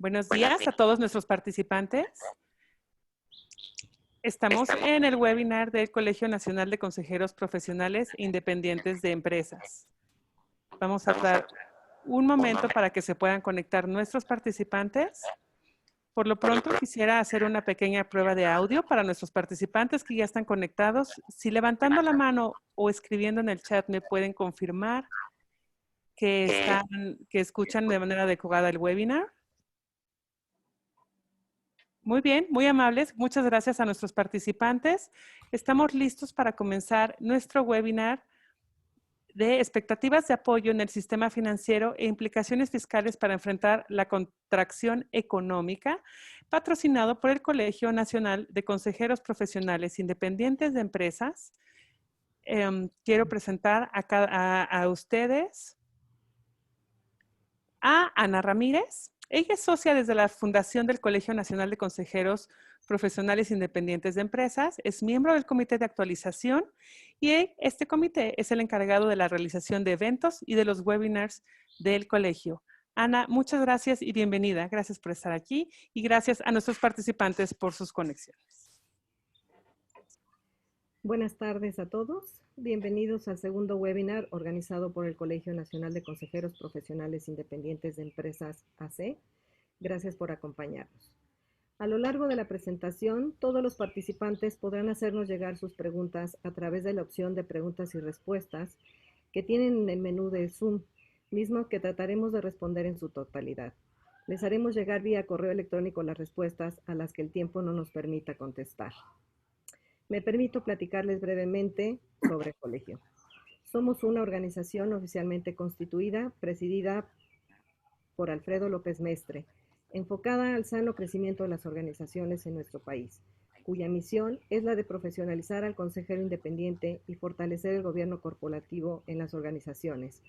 Buenos días a todos nuestros participantes. Estamos en el webinar del Colegio Nacional de Consejeros Profesionales Independientes de Empresas. Vamos a dar un momento para que se puedan conectar nuestros participantes. Por lo pronto quisiera hacer una pequeña prueba de audio para nuestros participantes que ya están conectados. Si levantando la mano o escribiendo en el chat me pueden confirmar que escuchan de manera adecuada el webinar. Muy bien, muy amables. Muchas gracias a nuestros participantes. Estamos listos para comenzar nuestro webinar de expectativas de apoyo en el sistema financiero e implicaciones fiscales para enfrentar la contracción económica, patrocinado por el Colegio Nacional de Consejeros Profesionales Independientes de Empresas. Quiero presentar a ustedes a Ana Ramírez. Ella es socia desde la fundación del Colegio Nacional de Consejeros Profesionales Independientes de Empresas, es miembro del Comité de Actualización y este comité es el encargado de la realización de eventos y de los webinars del colegio. Ana, muchas gracias y bienvenida. Gracias por estar aquí y gracias a nuestros participantes por sus conexiones. Buenas tardes a todos. Bienvenidos al segundo webinar organizado por el Colegio Nacional de Consejeros Profesionales Independientes de Empresas AC. Gracias por acompañarnos. A lo largo de la presentación, todos los participantes podrán hacernos llegar sus preguntas a través de la opción de preguntas y respuestas que tienen en el menú de Zoom, mismo que trataremos de responder en su totalidad. Les haremos llegar vía correo electrónico las respuestas a las que el tiempo no nos permita contestar. Me permito platicarles brevemente sobre el colegio. Somos una organización oficialmente constituida, presidida por Alfredo López Mestre, enfocada al sano crecimiento de las organizaciones en nuestro país, cuya misión es la de profesionalizar al consejero independiente y fortalecer el gobierno corporativo en las organizaciones,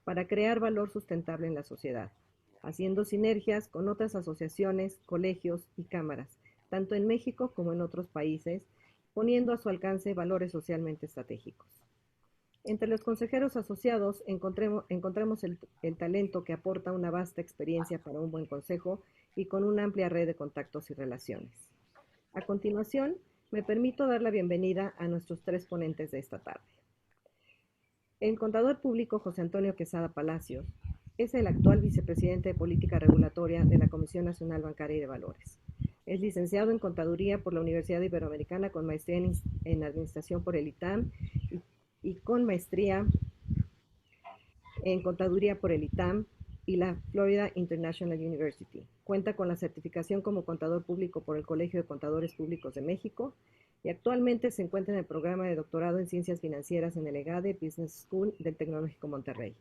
para crear valor sustentable en la sociedad, haciendo sinergias con otras asociaciones, colegios y cámaras, tanto en México como en otros países, poniendo a su alcance valores socialmente estratégicos. Entre los consejeros asociados encontramos el talento que aporta una vasta experiencia para un buen consejo y con una amplia red de contactos y relaciones. A continuación, me permito dar la bienvenida a nuestros tres ponentes de esta tarde. El contador público José Antonio Quesada Palacios es el actual vicepresidente de Política Regulatoria de la Comisión Nacional Bancaria y de Valores. Es licenciado en Contaduría por la Universidad Iberoamericana con maestría en Administración por el ITAM y con maestría en Contaduría por el ITAM y la Florida International University. Cuenta con la certificación como contador público por el Colegio de Contadores Públicos de México y actualmente se encuentra en el programa de doctorado en Ciencias Financieras en el EGADE Business School del Tecnológico Monterrey.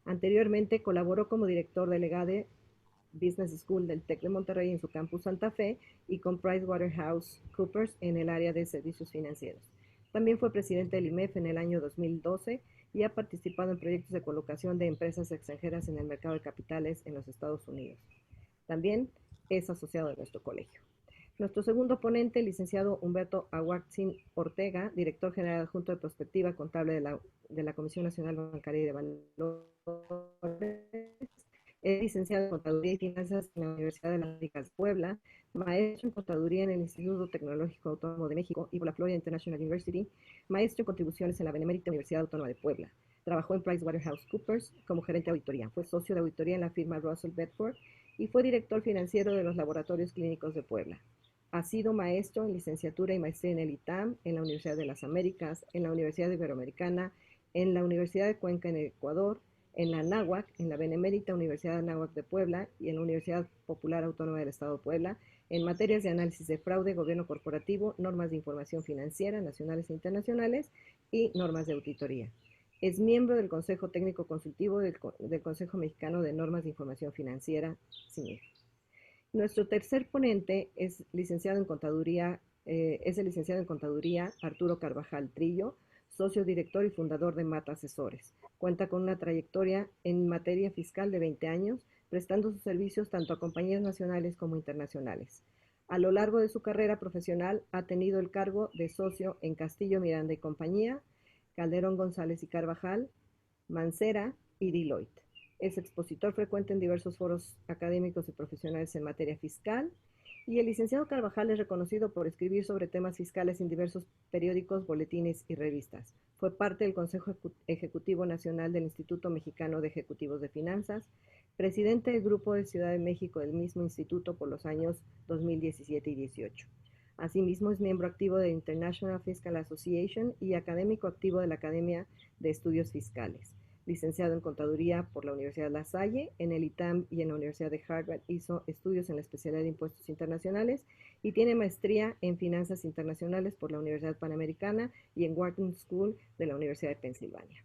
Anteriormente colaboró como director del EGADE Business School del TEC de Monterrey en su campus Santa Fe y con PricewaterhouseCoopers en el área de servicios financieros. También fue presidente del IMEF en el año 2012 y ha participado en proyectos de colocación de empresas extranjeras en el mercado de capitales en los Estados Unidos. También es asociado de nuestro colegio. Nuestro segundo ponente, el licenciado Humberto Aguaxin Ortega, director general adjunto de Prospectiva Contable de la Comisión Nacional Bancaria y de Valores. Es licenciado en Contaduría y Finanzas en la Universidad de las Américas de Puebla, maestro en Contaduría en el Instituto Tecnológico Autónomo de México y por la Florida International University, maestro en Contribuciones en la Benemérita Universidad Autónoma de Puebla. Trabajó en PricewaterhouseCoopers como gerente de auditoría. Fue socio de auditoría en la firma Russell Bedford y fue director financiero de los Laboratorios Clínicos de Puebla. Ha sido maestro en licenciatura y maestría en el ITAM, en la Universidad de las Américas, en la Universidad Iberoamericana, en la Universidad de Cuenca en Ecuador, en la Anáhuac, en la Benemérita Universidad Anáhuac de Puebla y en la Universidad Popular Autónoma del Estado de Puebla, en materias de análisis de fraude, gobierno corporativo, normas de información financiera nacionales e internacionales y normas de auditoría. Es miembro del Consejo Técnico Consultivo del Consejo Mexicano de Normas de Información Financiera, CINIF. Nuestro tercer ponente es el licenciado en Contaduría Arturo Carvajal Trillo, socio director y fundador de Mata Asesores. Cuenta con una trayectoria en materia fiscal de 20 años, prestando sus servicios tanto a compañías nacionales como internacionales. A lo largo de su carrera profesional ha tenido el cargo de socio en Castillo Miranda y Compañía, Calderón González y Carvajal, Mancera y Deloitte. Es expositor frecuente en diversos foros académicos y profesionales en materia fiscal. Y el licenciado Carvajal es reconocido por escribir sobre temas fiscales en diversos periódicos, boletines y revistas. Fue parte del Consejo Ejecutivo Nacional del Instituto Mexicano de Ejecutivos de Finanzas, presidente del Grupo de Ciudad de México del mismo instituto por los años 2017 y 18. Asimismo, es miembro activo de International Fiscal Association y académico activo de la Academia de Estudios Fiscales. Licenciado en Contaduría por la Universidad La Salle, en el ITAM y en la Universidad de Harvard hizo estudios en la especialidad de Impuestos Internacionales y tiene maestría en Finanzas Internacionales por la Universidad Panamericana y en Wharton School de la Universidad de Pensilvania.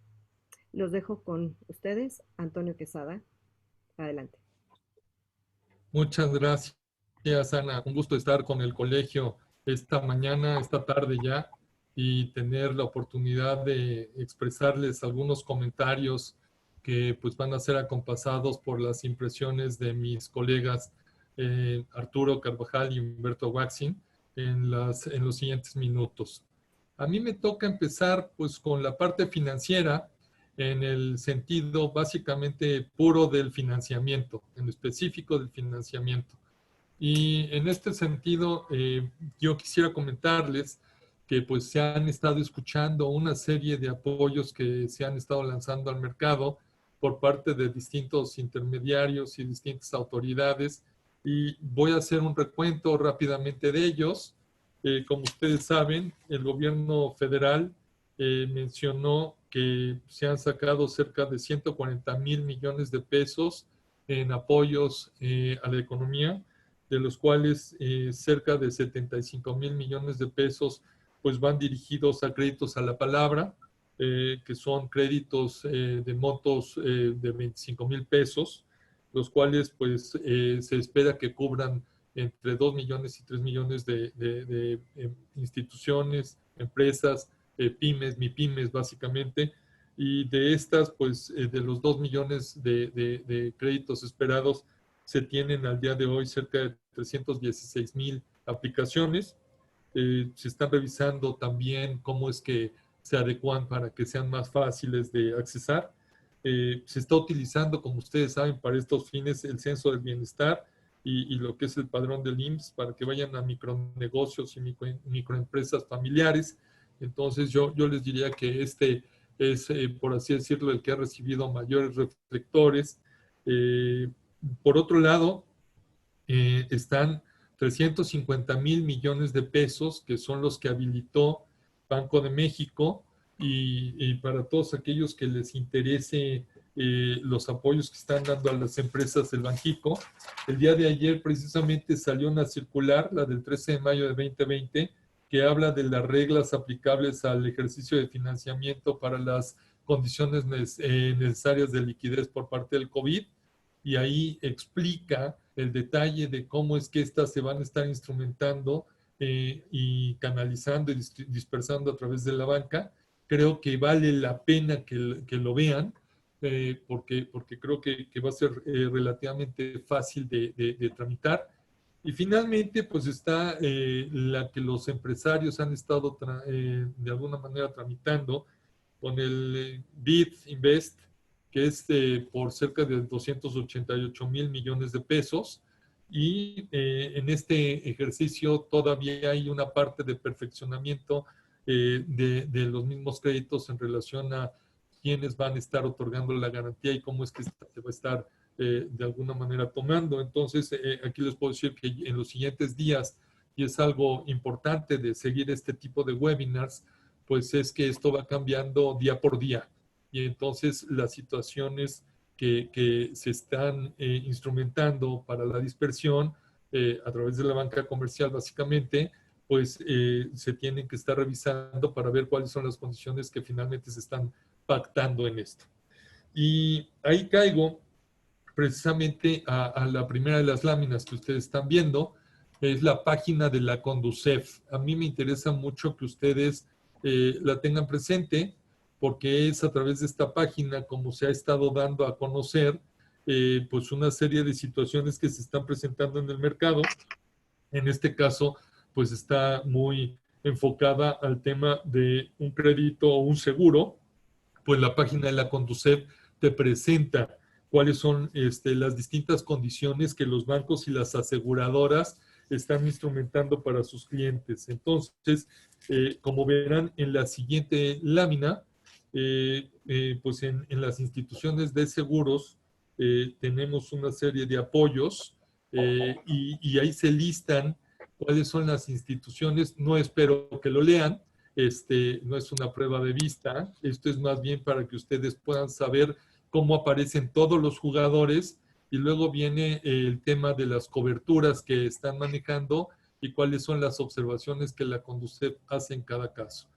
Los dejo con ustedes, Antonio Quesada. Adelante. Muchas gracias, Ana. Un gusto estar con el colegio esta mañana, esta tarde ya, y tener la oportunidad de expresarles algunos comentarios que pues van a ser acompasados por las impresiones de mis colegas Arturo Carvajal y Humberto Waxin en los siguientes minutos. A mí me toca empezar pues con la parte financiera, en el sentido básicamente puro del financiamiento, en específico del financiamiento. Y en este sentido, yo quisiera comentarles que pues se han estado escuchando una serie de apoyos que se han estado lanzando al mercado por parte de distintos intermediarios y distintas autoridades, y voy a hacer un recuento rápidamente de ellos. Como ustedes saben, el gobierno federal mencionó que se han sacado cerca de 140,000 millones de pesos en apoyos a la economía, de los cuales cerca de 75,000 millones de pesos pues van dirigidos a créditos a la palabra, que son créditos de montos de 25,000 pesos, los cuales pues se espera que cubran entre 2 millones y 3 millones de instituciones, empresas, pymes, MIPYMES básicamente, y de estas, pues de los 2 millones de créditos esperados, se tienen al día de hoy cerca de 316,000 aplicaciones. Se están revisando también cómo es que se adecuan para que sean más fáciles de accesar. Se está utilizando, como ustedes saben, para estos fines el censo del bienestar y lo que es el padrón del IMSS para que vayan a micronegocios y microempresas familiares. Entonces yo les diría que este es, por así decirlo, el que ha recibido mayores reflectores. Por otro lado, están 350,000 millones de pesos, que son los que habilitó Banco de México, y para todos aquellos que les interese los apoyos que están dando a las empresas del Banjico. El día de ayer precisamente salió una circular, la del 13 de mayo de 2020, que habla de las reglas aplicables al ejercicio de financiamiento para las condiciones necesarias de liquidez por parte del COVID, y ahí explica el detalle de cómo es que estas se van a estar instrumentando y canalizando y dispersando a través de la banca. Creo que vale la pena que lo vean, porque creo que va a ser relativamente fácil de tramitar. Y finalmente, pues está la que los empresarios han estado de alguna manera tramitando con el BID Invest, que es por cerca de 288,000 millones de pesos. Y en este ejercicio todavía hay una parte de perfeccionamiento de los mismos créditos en relación a quiénes van a estar otorgando la garantía y cómo es que se va a estar de alguna manera tomando. Entonces, aquí les puedo decir que en los siguientes días, y es algo importante de seguir este tipo de webinars, pues es que esto va cambiando día por día. Y entonces las situaciones que se están instrumentando para la dispersión a través de la banca comercial básicamente, pues se tienen que estar revisando para ver cuáles son las condiciones que finalmente se están pactando en esto. Y ahí caigo precisamente a la primera de las láminas que ustedes están viendo, es la página de la Conducef. A mí me interesa mucho que ustedes la tengan presente, porque es a través de esta página como se ha estado dando a conocer pues una serie de situaciones que se están presentando en el mercado. En este caso, pues está muy enfocada al tema de un crédito o un seguro. Pues la página de la Conducef te presenta cuáles son las distintas condiciones que los bancos y las aseguradoras están instrumentando para sus clientes. Entonces, como verán en la siguiente lámina, pues en las instituciones de seguros tenemos una serie de apoyos y ahí se listan cuáles son las instituciones. No espero que lo lean, no es una prueba de vista, esto es más bien para que ustedes puedan saber cómo aparecen todos los jugadores y luego viene el tema de las coberturas que están manejando y cuáles son las observaciones que la Conducef hace en cada caso.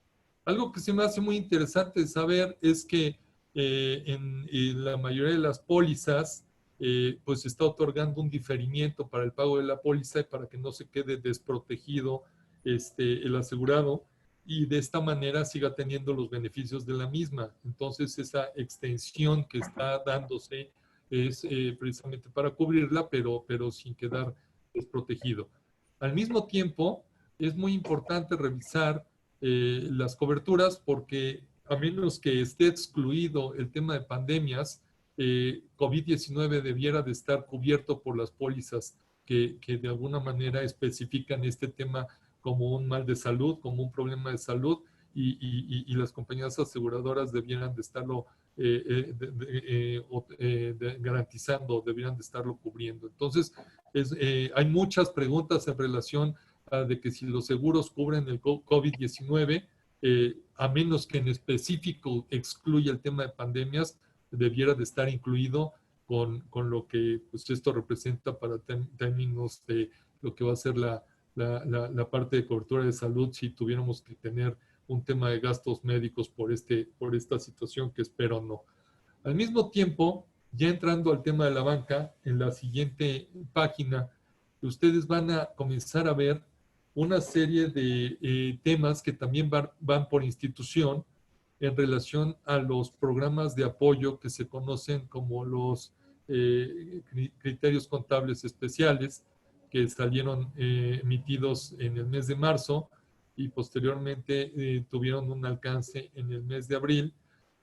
Algo que se me hace muy interesante saber es que en la mayoría de las pólizas pues se está otorgando un diferimiento para el pago de la póliza y para que no se quede desprotegido el asegurado y de esta manera siga teniendo los beneficios de la misma. Entonces esa extensión que está dándose es precisamente para cubrirla, pero sin quedar desprotegido. Al mismo tiempo, es muy importante revisar las coberturas porque a menos que esté excluido el tema de pandemias, COVID-19 debiera de estar cubierto por las pólizas que de alguna manera especifican este tema como un mal de salud, como un problema de salud, y las compañías aseguradoras debieran de estarlo garantizando, debieran de estarlo cubriendo. Entonces, hay muchas preguntas en relación a de que si los seguros cubren el COVID-19, a menos que en específico excluya el tema de pandemias, debiera de estar incluido con lo que pues, esto representa para términos de lo que va a ser la parte de cobertura de salud si tuviéramos que tener un tema de gastos médicos por esta situación que espero no. Al mismo tiempo, ya entrando al tema de la banca, en la siguiente página, ustedes van a comenzar a ver una serie de temas que también van por institución en relación a los programas de apoyo que se conocen como los criterios contables especiales, que salieron emitidos en el mes de marzo y posteriormente tuvieron un alcance en el mes de abril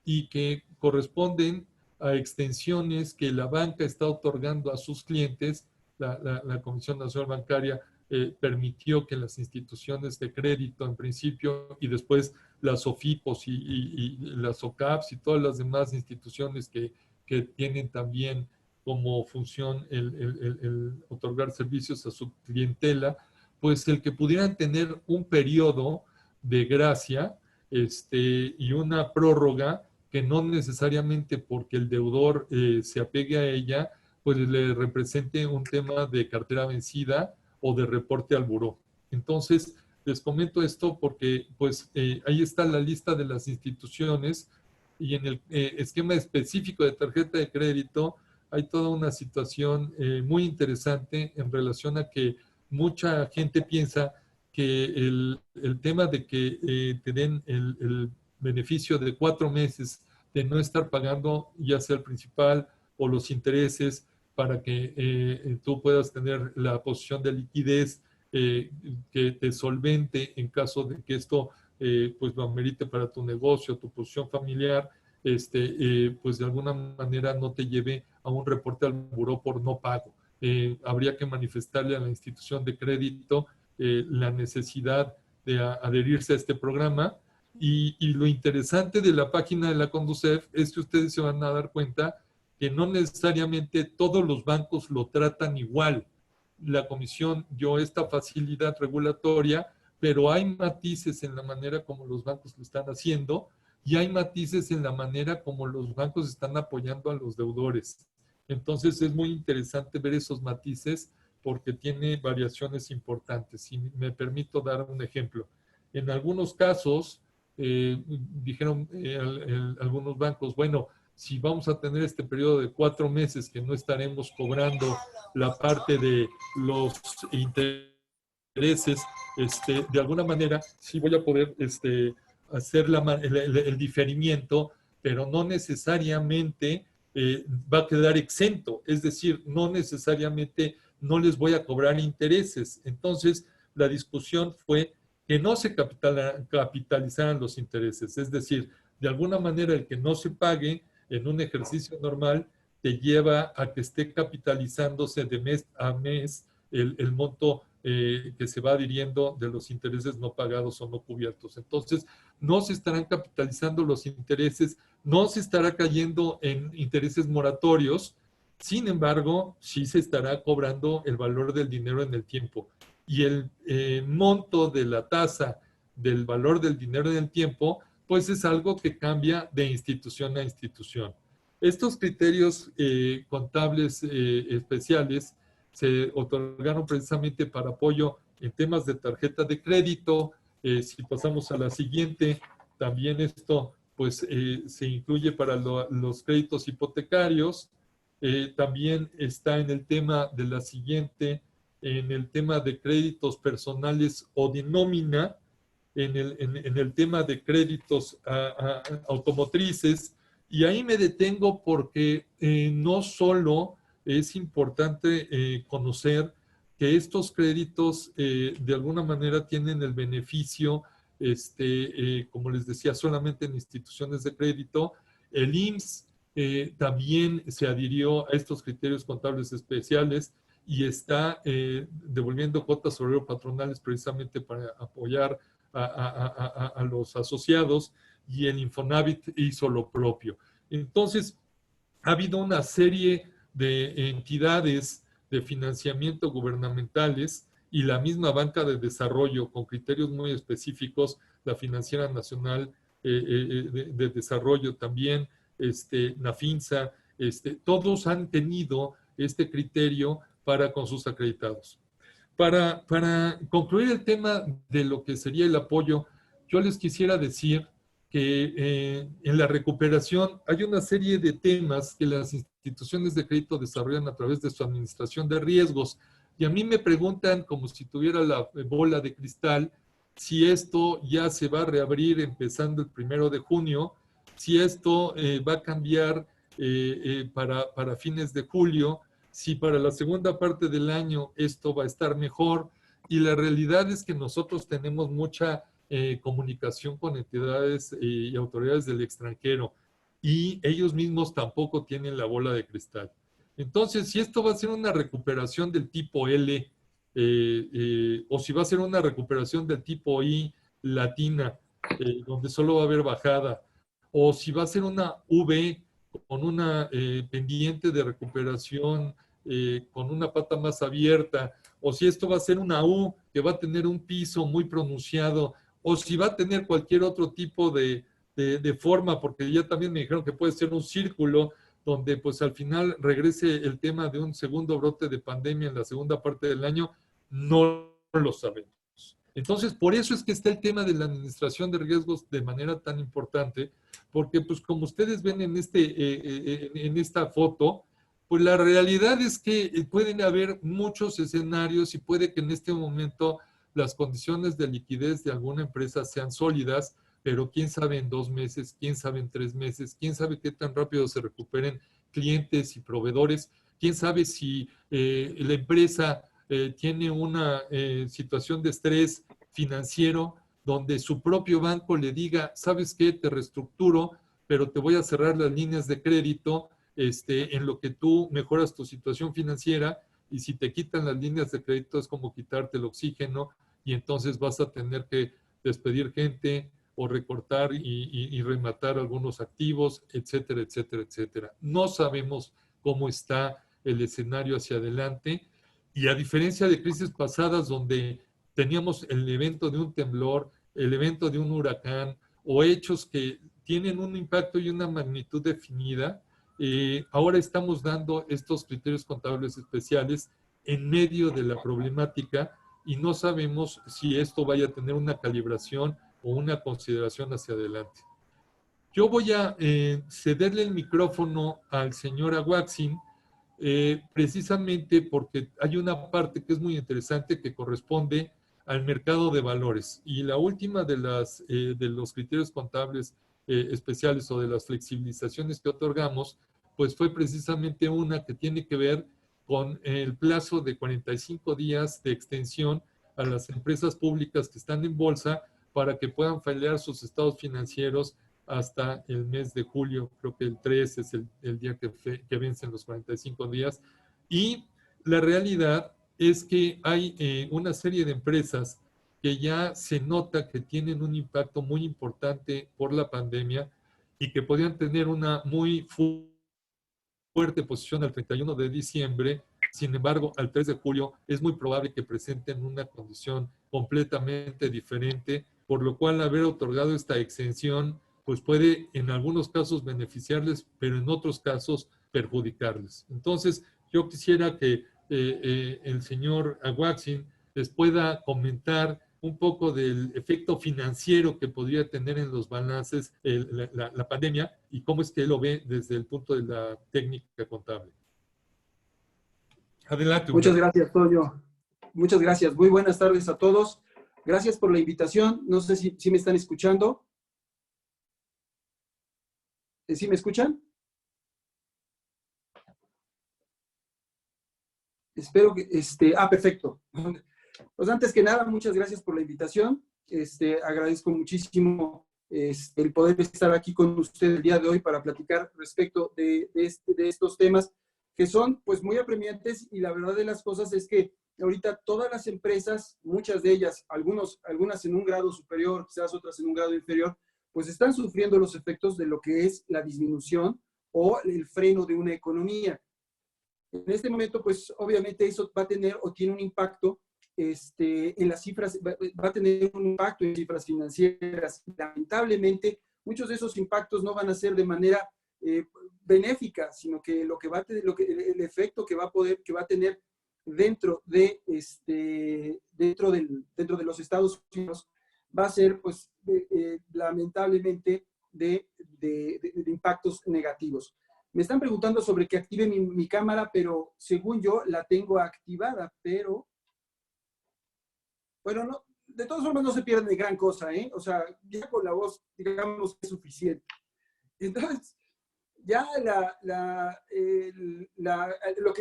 y que corresponden a extensiones que la banca está otorgando a sus clientes. La Comisión Nacional Bancaria permitió que las instituciones de crédito en principio y después las OFIPOS y las OCAPs y todas las demás instituciones que tienen también como función el otorgar servicios a su clientela, pues el que pudieran tener un periodo de gracia y una prórroga que no necesariamente porque el deudor se apegue a ella, pues le represente un tema de cartera vencida o de reporte al buró. Entonces, les comento esto porque pues ahí está la lista de las instituciones y en el esquema específico de tarjeta de crédito hay toda una situación muy interesante en relación a que mucha gente piensa que el tema de que te den el beneficio de 4 meses de no estar pagando ya sea el principal o los intereses para que tú puedas tener la posición de liquidez que te solvente en caso de que esto pues lo amerite para tu negocio, tu posición familiar, pues de alguna manera no te lleve a un reporte al buró por no pago. Habría que manifestarle a la institución de crédito la necesidad de adherirse a este programa y lo interesante de la página de la Conducef es que ustedes se van a dar cuenta que no necesariamente todos los bancos lo tratan igual. La comisión dio esta facilidad regulatoria, pero hay matices en la manera como los bancos lo están haciendo y hay matices en la manera como los bancos están apoyando a los deudores. Entonces es muy interesante ver esos matices porque tiene variaciones importantes. Y me permito dar un ejemplo. En algunos casos, dijeron algunos bancos, bueno, si vamos a tener este periodo de 4 meses que no estaremos cobrando la parte de los intereses, de alguna manera sí voy a poder hacer el diferimiento, pero no necesariamente va a quedar exento. Es decir, no necesariamente no les voy a cobrar intereses. Entonces, la discusión fue que no se capitalizaran los intereses. Es decir, de alguna manera el que no se pague en un ejercicio normal te lleva a que esté capitalizándose de mes a mes el monto que se va adhiriendo de los intereses no pagados o no cubiertos. Entonces, no se estarán capitalizando los intereses, no se estará cayendo en intereses moratorios. Sin embargo, sí se estará cobrando el valor del dinero en el tiempo. Y el monto de la tasa del valor del dinero en el tiempo, pues es algo que cambia de institución a institución. Estos criterios contables especiales se otorgaron precisamente para apoyo en temas de tarjeta de crédito. Si pasamos a la siguiente, también esto pues se incluye para los créditos hipotecarios. También está en el tema de la siguiente, en el tema de créditos personales o de nómina, en el tema de créditos automotrices. Y ahí me detengo porque no solo es importante conocer que estos créditos de alguna manera tienen el beneficio, como les decía, solamente en instituciones de crédito. El IMSS también se adhirió a estos criterios contables especiales y está devolviendo cuotas obrero patronales precisamente para apoyar a los asociados, y el Infonavit hizo lo propio. Entonces, ha habido una serie de entidades de financiamiento gubernamentales y la misma banca de desarrollo con criterios muy específicos, la Financiera Nacional de Desarrollo también, Nafinsa, todos han tenido este criterio para con sus acreditados. Para concluir el tema de lo que sería el apoyo, yo les quisiera decir que en la recuperación hay una serie de temas que las instituciones de crédito desarrollan a través de su administración de riesgos. Y a mí me preguntan, como si tuviera la bola de cristal, si esto ya se va a reabrir empezando el 1 de junio, si esto va a cambiar para fines de julio, si para la segunda parte del año esto va a estar mejor. Y la realidad es que nosotros tenemos mucha comunicación con entidades y autoridades del extranjero, y ellos mismos tampoco tienen la bola de cristal. Entonces, si esto va a ser una recuperación del tipo L, o si va a ser una recuperación del tipo I latina, donde solo va a haber bajada, o si va a ser una V con una pendiente de recuperación con una pata más abierta, o si esto va a ser una U que va a tener un piso muy pronunciado, o si va a tener cualquier otro tipo de forma, porque ya también me dijeron que puede ser un círculo, donde pues al final regrese el tema de un segundo brote de pandemia en la segunda parte del año, no lo sabemos. Entonces, por eso es que está el tema de la administración de riesgos de manera tan importante, porque pues como ustedes ven en esta foto, pues la realidad es que pueden haber muchos escenarios y puede que en este momento las condiciones de liquidez de alguna empresa sean sólidas, pero quién sabe en 2 meses, quién sabe en 3 meses, quién sabe qué tan rápido se recuperen clientes y proveedores, quién sabe si la empresa tiene una situación de estrés financiero donde su propio banco le diga, ¿sabes qué? Te reestructuro, pero te voy a cerrar las líneas de crédito en lo que tú mejoras tu situación financiera, y si te quitan las líneas de crédito es como quitarte el oxígeno, y entonces vas a tener que despedir gente o recortar y rematar algunos activos, etcétera, etcétera, etcétera. No sabemos cómo está el escenario hacia adelante, y a diferencia de crisis pasadas donde teníamos el evento de un temblor, el evento de un huracán o hechos que tienen un impacto y una magnitud definida, ahora estamos dando estos criterios contables especiales en medio de la problemática, y no sabemos si esto vaya a tener una calibración o una consideración hacia adelante. Yo voy a cederle el micrófono al señor Aguaxin, precisamente porque hay una parte que es muy interesante que corresponde al mercado de valores. Y la última de los criterios contables especiales o de las flexibilizaciones que otorgamos, pues fue precisamente una que tiene que ver con el plazo de 45 días de extensión a las empresas públicas que están en bolsa para que puedan fallar sus estados financieros hasta el mes de julio. Creo que el 3 es el día que vencen los 45 días. Y la realidad es que hay una serie de empresas que ya se nota que tienen un impacto muy importante por la pandemia y que podrían tener una muy fuerte posición al 31 de diciembre. Sin embargo, al 3 de julio es muy probable que presenten una condición completamente diferente, por lo cual haber otorgado esta exención pues puede en algunos casos beneficiarles, pero en otros casos perjudicarles. Entonces, yo quisiera que el señor Aguaxin les pueda comentar un poco del efecto financiero que podría tener en los balances la pandemia y cómo es que él lo ve desde el punto de la técnica contable. Adelante. Muchas gracias, Toño. Muchas gracias. Muy buenas tardes a todos. Gracias por la invitación. No sé si me están escuchando. ¿Sí me escuchan? Espero que... perfecto. Pues antes que nada, muchas gracias por la invitación. Agradezco muchísimo el poder estar aquí con usted el día de hoy para platicar respecto de estos temas que son pues muy apremiantes, y la verdad de las cosas es que ahorita todas las empresas, muchas de ellas, algunas en un grado superior, quizás otras en un grado inferior, pues están sufriendo los efectos de lo que es la disminución o el freno de una economía. En este momento, pues obviamente eso va a tener o tiene un impacto en las cifras, va a tener un impacto en cifras financieras. Lamentablemente, muchos de esos impactos no van a ser de manera benéfica, sino que el efecto que va a tener dentro de los Estados Unidos va a ser, pues, lamentablemente, de impactos negativos. Me están preguntando sobre que active mi cámara, pero según yo la tengo activada, pero bueno, no, de todas formas no se pierden de gran cosa, ¿eh? O sea, ya con la voz, digamos, es suficiente. Entonces, ya lo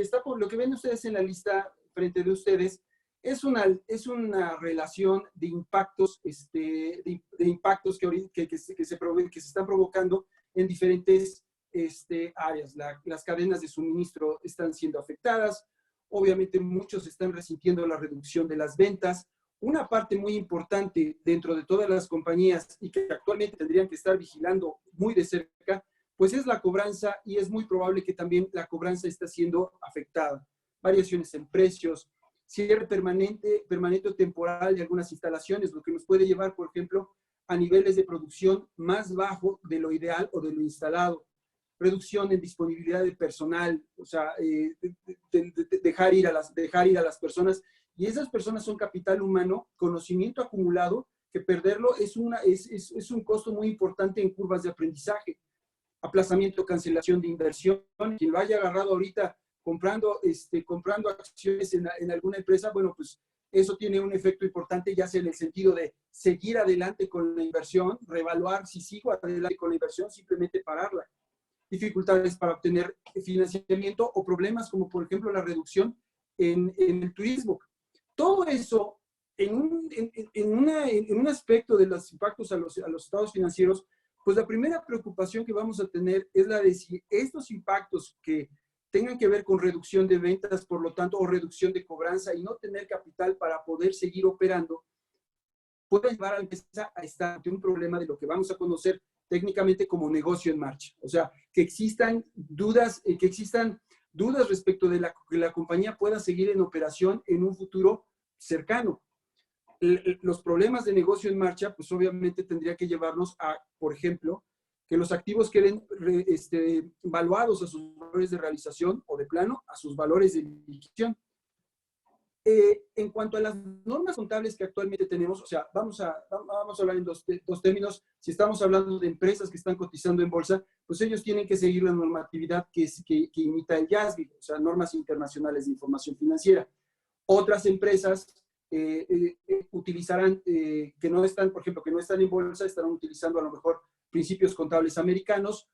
que ven ustedes en la lista frente de ustedes es una relación de impactos, de impactos que se están provocando en diferentes áreas. Las cadenas de suministro están siendo afectadas. Obviamente muchos están resintiendo la reducción de las ventas. Una parte muy importante dentro de todas las compañías y que actualmente tendrían que estar vigilando muy de cerca, pues es la cobranza, y es muy probable que también la cobranza está siendo afectada. Variaciones en precios, cierre permanente o temporal de algunas instalaciones, lo que nos puede llevar, por ejemplo, a niveles de producción más bajo de lo ideal o de lo instalado. Reducción en disponibilidad de personal, o sea, dejar ir a las personas, y esas personas son capital humano, conocimiento acumulado, que perderlo es un costo muy importante en curvas de aprendizaje. Aplazamiento, cancelación de inversión. Quien lo haya agarrado ahorita comprando acciones en alguna empresa, bueno, pues eso tiene un efecto importante, ya sea en el sentido de seguir adelante con la inversión, reevaluar si sigo adelante con la inversión, simplemente pararla. Dificultades para obtener financiamiento o problemas como, por ejemplo, la reducción en el turismo. Todo eso, en un aspecto de los impactos a los estados financieros, pues la primera preocupación que vamos a tener es la de si estos impactos que tengan que ver con reducción de ventas, por lo tanto, o reducción de cobranza y no tener capital para poder seguir operando, puede llevar a la empresa a estar ante un problema de lo que vamos a conocer técnicamente como negocio en marcha. O sea, que existan dudas respecto de que la compañía pueda seguir en operación en un futuro cercano. Los problemas de negocio en marcha, pues obviamente tendría que llevarnos a, por ejemplo, que los activos queden valuados a sus valores de realización o de plano a sus valores de liquidación. En cuanto a las normas contables que actualmente tenemos, o sea, vamos a hablar en dos términos. Si estamos hablando de empresas que están cotizando en bolsa, pues ellos tienen que seguir la normatividad que imita el IASB, o sea, normas internacionales de información financiera. Otras empresas utilizarán, que no están, por ejemplo, que no están en bolsa, estarán utilizando a lo mejor principios contables americanos,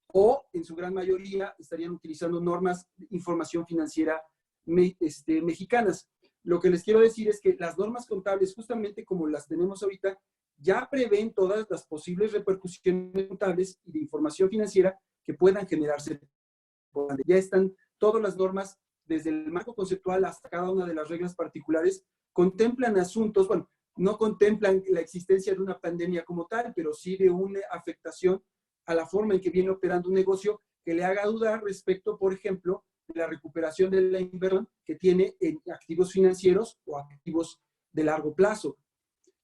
o en su gran mayoría estarían utilizando normas de información financiera mexicanas. Lo que les quiero decir es que las normas contables, justamente como las tenemos ahorita, ya prevén todas las posibles repercusiones contables y de información financiera que puedan generarse. Ya están todas las normas, desde el marco conceptual hasta cada una de las reglas particulares, contemplan asuntos, bueno, no contemplan la existencia de una pandemia como tal, pero sí de una afectación a la forma en que viene operando un negocio que le haga dudar respecto, por ejemplo, de la recuperación de la inversión que tiene en activos financieros o activos de largo plazo.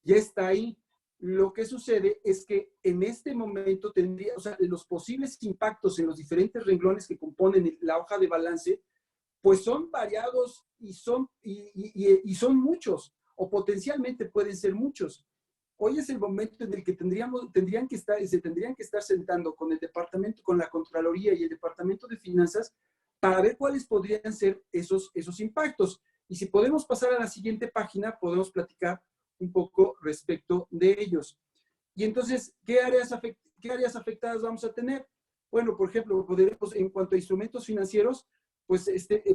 Ya está ahí. Lo que sucede es que en este momento tendría, o sea, los posibles impactos en los diferentes renglones que componen la hoja de balance, pues son variados y son muchos, o potencialmente pueden ser muchos. Hoy es el momento en el que se tendrían que estar sentando con el departamento, con la Contraloría y el Departamento de Finanzas para ver cuáles podrían ser esos impactos. Y si podemos pasar a la siguiente página, podemos platicar un poco respecto de ellos. Y entonces, ¿qué áreas afectadas vamos a tener? Bueno, por ejemplo, podremos, en cuanto a instrumentos financieros, pues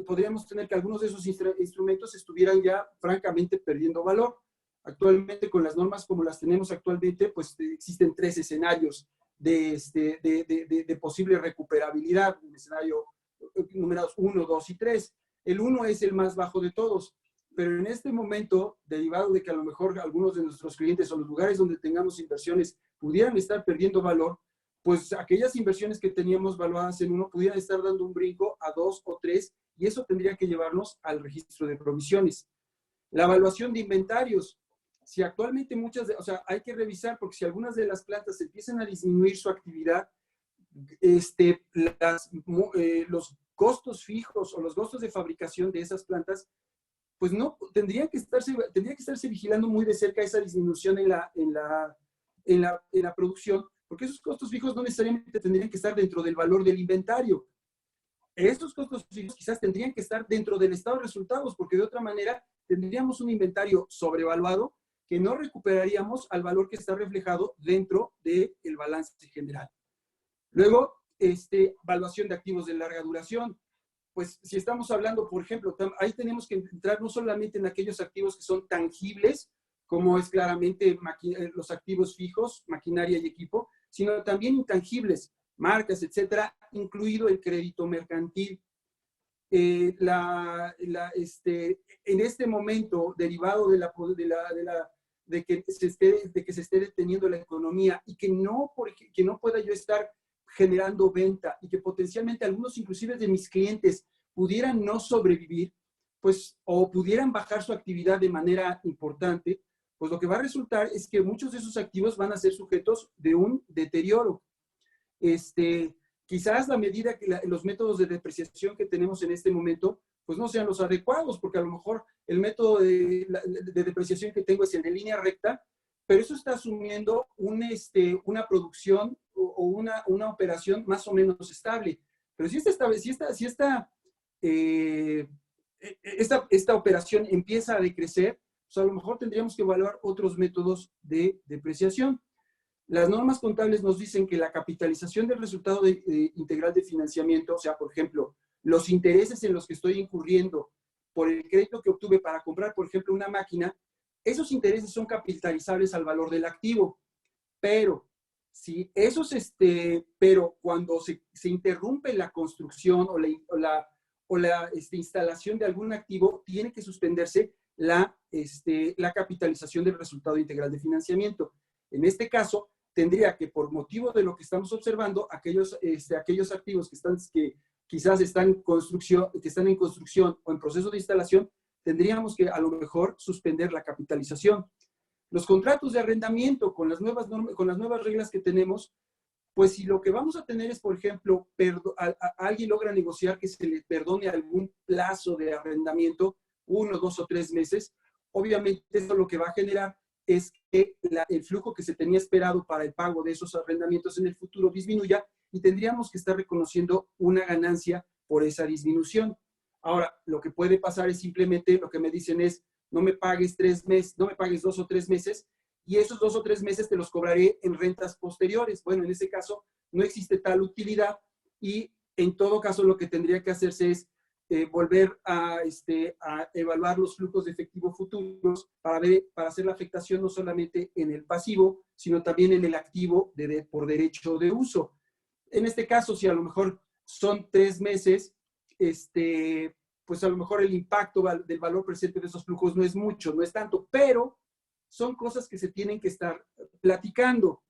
podríamos tener que algunos de esos instrumentos estuvieran ya francamente perdiendo valor. Actualmente, con las normas como las tenemos actualmente, pues existen 3 escenarios de posible recuperabilidad, el escenario numerados 1, 2 y 3. El 1 es el más bajo de todos, pero en este momento, derivado de que a lo mejor algunos de nuestros clientes o los lugares donde tengamos inversiones pudieran estar perdiendo valor, pues aquellas inversiones que teníamos valuadas en 1 pudieran estar dando un brinco a 2 o 3, y eso tendría que llevarnos al registro de provisiones. La evaluación de inventarios. Si actualmente o sea, hay que revisar, porque si algunas de las plantas empiezan a disminuir su actividad, los costos fijos o los costos de fabricación de esas plantas, pues no, tendría que estarse vigilando muy de cerca esa disminución en la producción, porque esos costos fijos no necesariamente tendrían que estar dentro del valor del inventario. Esos costos fijos quizás tendrían que estar dentro del estado de resultados, porque de otra manera tendríamos un inventario sobrevaluado que no recuperaríamos al valor que está reflejado dentro del balance general. Luego, evaluación de activos de larga duración. Pues si estamos hablando, por ejemplo, ahí tenemos que entrar no solamente en aquellos activos que son tangibles, como es claramente los activos fijos, maquinaria y equipo, sino también intangibles, marcas, etcétera, incluido el crédito mercantil. En este momento, derivado de que se esté deteniendo la economía y que no pueda yo estar generando venta y que potencialmente algunos inclusive de mis clientes pudieran no sobrevivir, pues, o pudieran bajar su actividad de manera importante, pues lo que va a resultar es que muchos de esos activos van a ser sujetos de un deterioro. Quizás la medida que los métodos de depreciación que tenemos en este momento, pues no sean los adecuados, porque a lo mejor el método de depreciación que tengo es el de línea recta, pero eso está asumiendo una producción o una operación más o menos estable. Pero si esta operación empieza a decrecer, pues a lo mejor tendríamos que evaluar otros métodos de depreciación. Las normas contables nos dicen que la capitalización del resultado integral de financiamiento, o sea, por ejemplo, los intereses en los que estoy incurriendo por el crédito que obtuve para comprar, por ejemplo, una máquina, esos intereses son capitalizables al valor del activo. Pero pero cuando se interrumpe la construcción o la instalación de algún activo, tiene que suspenderse la capitalización del resultado integral de financiamiento. En este caso, tendría que, por motivo de lo que estamos observando, aquellos activos que quizás están en construcción o en proceso de instalación, tendríamos que a lo mejor suspender la capitalización. Los contratos de arrendamiento con las nuevas reglas que tenemos, pues si lo que vamos a tener es, por ejemplo, alguien logra negociar que se le perdone algún plazo de arrendamiento, 1, 2 o 3 meses, obviamente eso lo que va a generar es que el flujo que se tenía esperado para el pago de esos arrendamientos en el futuro disminuya y tendríamos que estar reconociendo una ganancia por esa disminución. Ahora, lo que puede pasar es simplemente, lo que me dicen es, no me pagues 3 meses, no me pagues 2 o 3 meses, y esos 2 o 3 meses te los cobraré en rentas posteriores. Bueno, en ese caso no existe tal utilidad y en todo caso lo que tendría que hacerse es volver a evaluar los flujos de efectivo futuros para hacer la afectación no solamente en el pasivo, sino también en el activo por derecho de uso. En este caso, si a lo mejor son 3 meses, pues a lo mejor el impacto del valor presente de esos flujos no es mucho, no es tanto, pero son cosas que se tienen que estar platicando.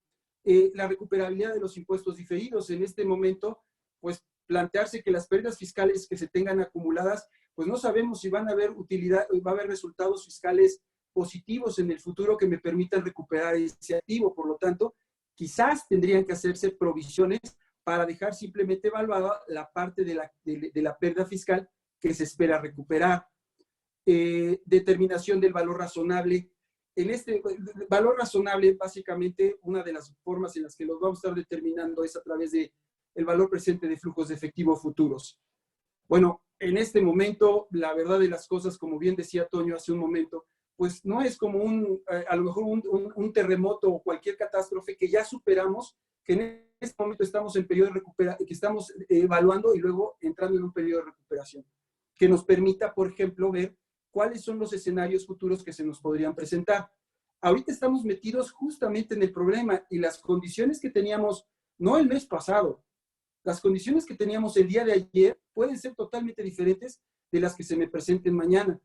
La recuperabilidad de los impuestos diferidos en este momento, pues plantearse que las pérdidas fiscales que se tengan acumuladas, pues no sabemos si van a haber utilidad, va a haber resultados fiscales positivos en el futuro que me permitan recuperar ese activo. Por lo tanto, quizás tendrían que hacerse provisiones para dejar simplemente evaluada la parte de la pérdida fiscal que se espera recuperar. Determinación del valor razonable. En este valor razonable, básicamente, una de las formas en las que los vamos a estar determinando es a través de el valor presente de flujos de efectivo futuros. Bueno, en este momento, la verdad de las cosas, como bien decía Toño hace un momento, pues no es como a lo mejor un terremoto o cualquier catástrofe que ya superamos, que en este momento estamos en periodo de recuperación, que estamos evaluando y luego entrando en un periodo de recuperación, que nos permita, por ejemplo, ver cuáles son los escenarios futuros que se nos podrían presentar. Ahorita estamos metidos justamente en el problema y las condiciones que teníamos, no el mes pasado, las condiciones que teníamos el día de ayer pueden ser totalmente diferentes de las que se me presenten mañana.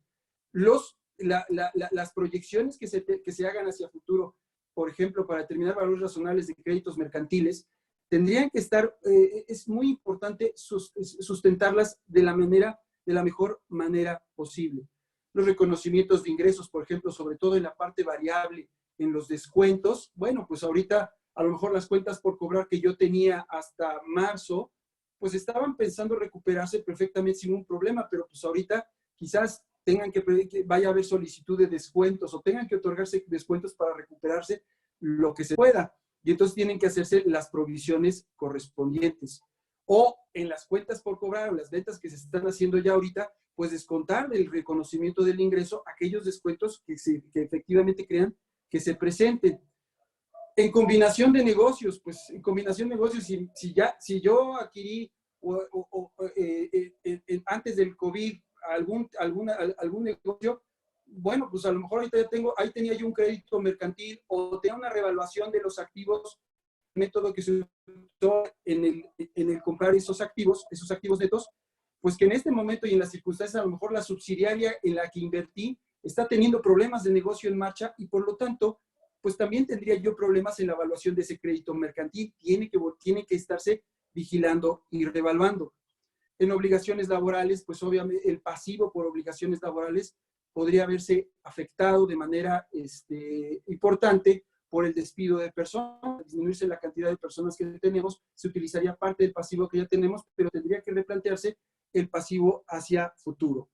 Las proyecciones que se hagan hacia futuro, por ejemplo, para determinar valores razonables de créditos mercantiles, tendrían que estar, es muy importante sustentarlas de la mejor manera posible. Los reconocimientos de ingresos, por ejemplo, sobre todo en la parte variable, en los descuentos, bueno, pues ahorita a lo mejor las cuentas por cobrar que yo tenía hasta marzo, pues estaban pensando recuperarse perfectamente sin un problema, pero pues ahorita quizás tengan que vaya a haber solicitud de descuentos o tengan que otorgarse descuentos para recuperarse lo que se pueda. Y entonces tienen que hacerse las provisiones correspondientes. O en las cuentas por cobrar o las ventas que se están haciendo ya ahorita, pues descontar del reconocimiento del ingreso aquellos descuentos que efectivamente crean que se presenten. En combinación de negocios, pues en combinación de negocios, si yo adquirí antes del COVID algún negocio, bueno, pues a lo mejor ahí tenía yo un crédito mercantil o tenía una revaluación de los activos, método que se usó en el comprar esos activos netos, pues que en este momento y en las circunstancias a lo mejor la subsidiaria en la que invertí está teniendo problemas de negocio en marcha y por lo tanto pues también tendría yo problemas en la evaluación de ese crédito mercantil. Tiene que estarse vigilando y revaluando. En obligaciones laborales, pues obviamente el pasivo por obligaciones laborales podría verse afectado de manera importante por el despido de personas. Disminuirse la cantidad de personas que tenemos, se utilizaría parte del pasivo que ya tenemos, pero tendría que replantearse el pasivo hacia futuro.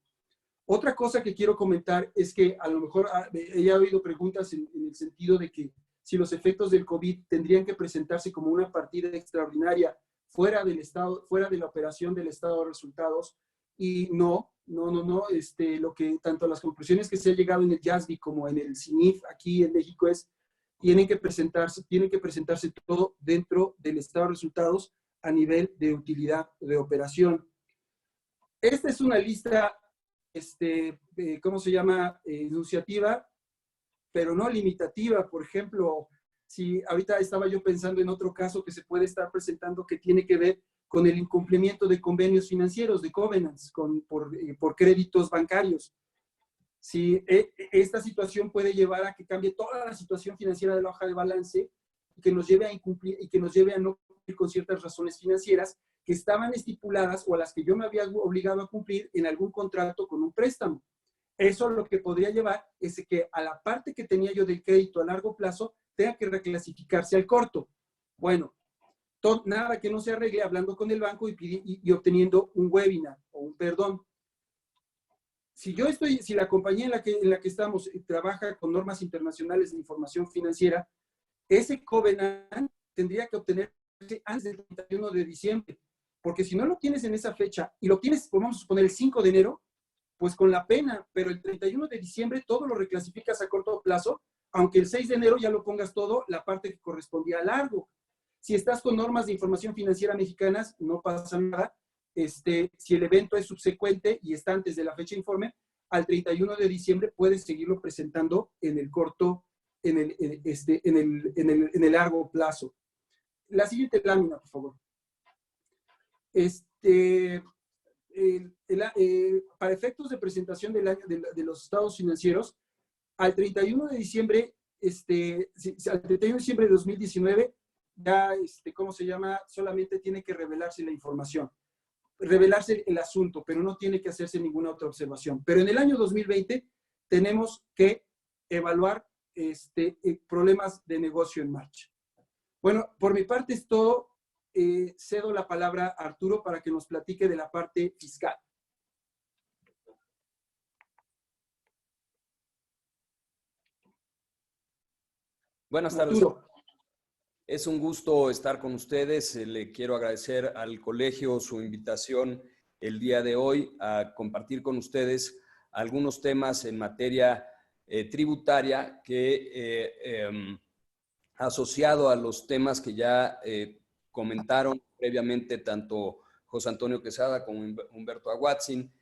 Otra cosa que quiero comentar es que a lo mejor he oído preguntas en el sentido de que si los efectos del COVID tendrían que presentarse como una partida extraordinaria fuera del estado, fuera de la operación del estado de resultados, y no, lo que tanto las conclusiones que se ha llegado en el YASBI como en el CINIF aquí en México es, tiene que presentarse todo dentro del estado de resultados a nivel de utilidad de operación. Esta es una lista ¿cómo se llama? Enunciativa, pero no limitativa. Por ejemplo, si ahorita estaba yo pensando en otro caso que se puede estar presentando que tiene que ver con el incumplimiento de convenios financieros, de covenants, por créditos bancarios. Si esta situación puede llevar a que cambie toda la situación financiera de la hoja de balance y que nos lleve a incumplir y que nos lleve a no cumplir con ciertas razones financieras que estaban estipuladas o a las que yo me había obligado a cumplir en algún contrato con un préstamo. Eso lo que podría llevar es que a la parte que tenía yo del crédito a largo plazo tenga que reclasificarse al corto. Bueno, nada que no se arregle hablando con el banco y obteniendo un webinar o un perdón. Si la compañía en la que estamos trabaja con normas internacionales de información financiera, ese covenant tendría que obtenerse antes del 31 de diciembre. Porque si no lo tienes en esa fecha y lo tienes, vamos a suponer, el 5 de enero, pues con la pena, pero el 31 de diciembre todo lo reclasificas a corto plazo, aunque el 6 de enero ya lo pongas todo, la parte que correspondía a largo. Si estás con normas de información financiera mexicanas, no pasa nada, Si el evento es subsecuente y está antes de la fecha de informe, al 31 de diciembre puedes seguirlo presentando en el corto, en el largo plazo. La siguiente lámina, por favor. Para efectos de presentación de los estados financieros, al 31 de diciembre, al 31 de diciembre de 2019, ya, ¿cómo se llama? Solamente tiene que revelarse la información, revelarse el asunto, pero no tiene que hacerse ninguna otra observación. Pero en el año 2020 tenemos que evaluar problemas de negocio en marcha. Bueno, por mi parte es todo. Cedo la palabra a Arturo para que nos platique de la parte fiscal. Buenas tardes. Arturo. Es un gusto estar con ustedes. Le quiero agradecer al colegio su invitación el día de hoy a compartir con ustedes algunos temas en materia tributaria que, asociado a los temas que ya comentaron previamente tanto José Antonio Quesada como Humberto Aguatzin,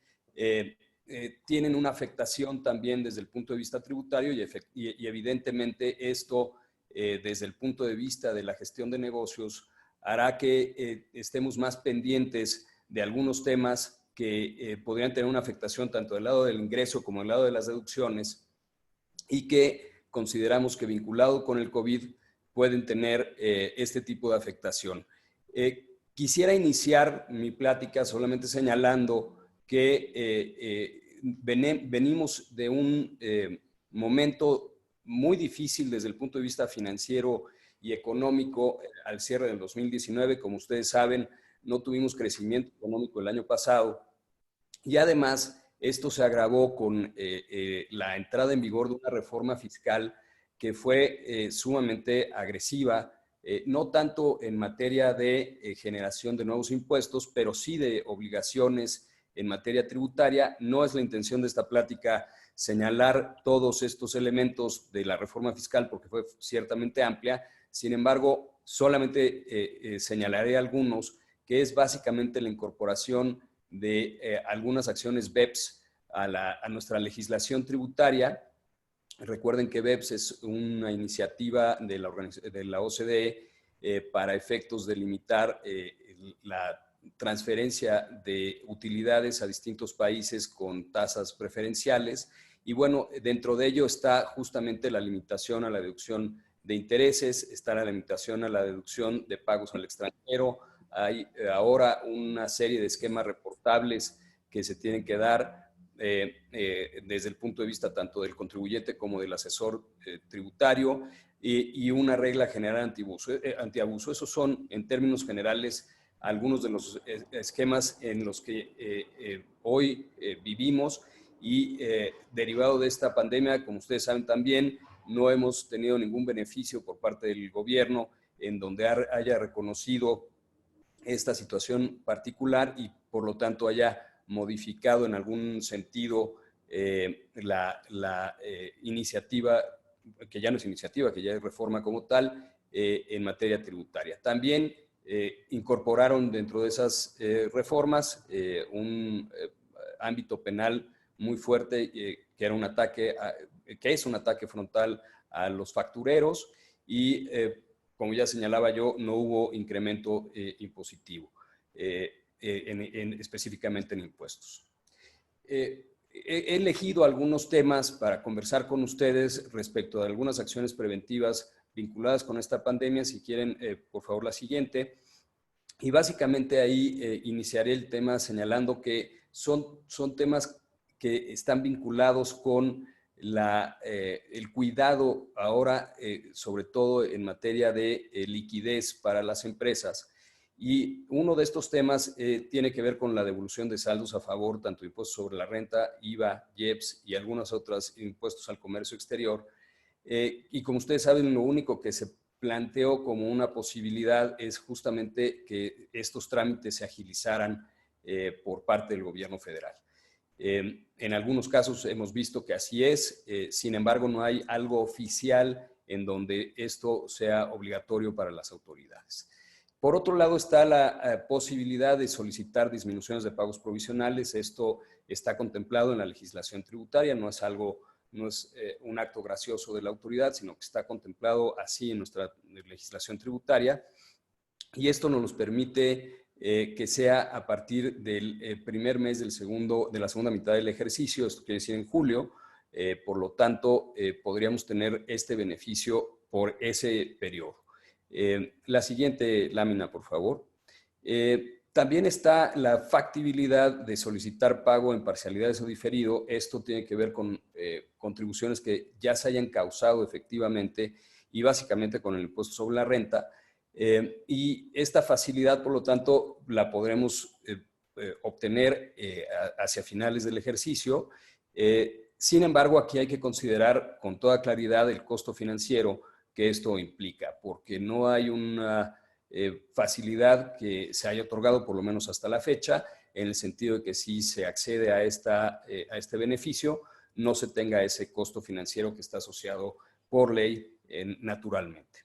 tienen una afectación también desde el punto de vista tributario y evidentemente esto desde el punto de vista de la gestión de negocios hará que estemos más pendientes de algunos temas que podrían tener una afectación tanto del lado del ingreso como del lado de las deducciones y que consideramos que vinculado con el COVID pueden tener este tipo de afectación. Quisiera iniciar mi plática solamente señalando que venimos de un momento muy difícil desde el punto de vista financiero y económico al cierre del 2019. Como ustedes saben, no tuvimos crecimiento económico el año pasado y además esto se agravó con la entrada en vigor de una reforma fiscal que fue sumamente agresiva, no tanto en materia de generación de nuevos impuestos, pero sí de obligaciones en materia tributaria. No es la intención de esta plática señalar todos estos elementos de la reforma fiscal porque fue ciertamente amplia. Sin embargo, solamente señalaré algunos, que es básicamente la incorporación de algunas acciones BEPS a nuestra legislación tributaria. Recuerden que BEPS es una iniciativa de la OCDE para efectos de limitar la transferencia de utilidades a distintos países con tasas preferenciales. Y bueno, dentro de ello está justamente la limitación a la deducción de intereses, está la limitación a la deducción de pagos al extranjero. Hay ahora una serie de esquemas reportables que se tienen que dar desde el punto de vista tanto del contribuyente como del asesor tributario y una regla general antiabuso. Esos son, en términos generales, algunos de los esquemas en los que hoy vivimos y derivado de esta pandemia, como ustedes saben también, no hemos tenido ningún beneficio por parte del gobierno en donde haya reconocido esta situación particular y por lo tanto haya modificado en algún sentido la iniciativa, que ya no es iniciativa, que ya es reforma como tal, en materia tributaria. También incorporaron dentro de esas reformas un ámbito penal muy fuerte, que era un ataque, que es un ataque frontal a los factureros y, como ya señalaba yo, no hubo incremento impositivo, específicamente en impuestos. He elegido algunos temas para conversar con ustedes respecto de algunas acciones preventivas vinculadas con esta pandemia. Si quieren, por favor, la siguiente. Y básicamente ahí iniciaré el tema señalando que son temas que están vinculados con el cuidado ahora, sobre todo en materia de liquidez para las empresas. Y uno de estos temas tiene que ver con la devolución de saldos a favor, tanto impuestos sobre la renta, IVA, IEPS y algunos otros impuestos al comercio exterior. Y como ustedes saben, lo único que se planteó como una posibilidad es justamente que estos trámites se agilizaran por parte del gobierno federal. En algunos casos hemos visto que así es, sin embargo no hay algo oficial en donde esto sea obligatorio para las autoridades. Por otro lado está la posibilidad de solicitar disminuciones de pagos provisionales. Esto está contemplado en la legislación tributaria, no es un acto gracioso de la autoridad, sino que está contemplado así en nuestra legislación tributaria. Y esto nos permite que sea a partir del primer mes de la segunda mitad del ejercicio, esto quiere decir en julio. Por lo tanto, podríamos tener este beneficio por ese periodo. La siguiente lámina, por favor. También está la factibilidad de solicitar pago en parcialidades o diferido. Esto tiene que ver con contribuciones que ya se hayan causado efectivamente y básicamente con el impuesto sobre la renta. Y esta facilidad, por lo tanto, la podremos obtener hacia finales del ejercicio. Sin embargo, aquí hay que considerar con toda claridad el costo financiero que esto implica, porque no hay una facilidad que se haya otorgado, por lo menos hasta la fecha, en el sentido de que si se accede a este beneficio, no se tenga ese costo financiero que está asociado por ley naturalmente.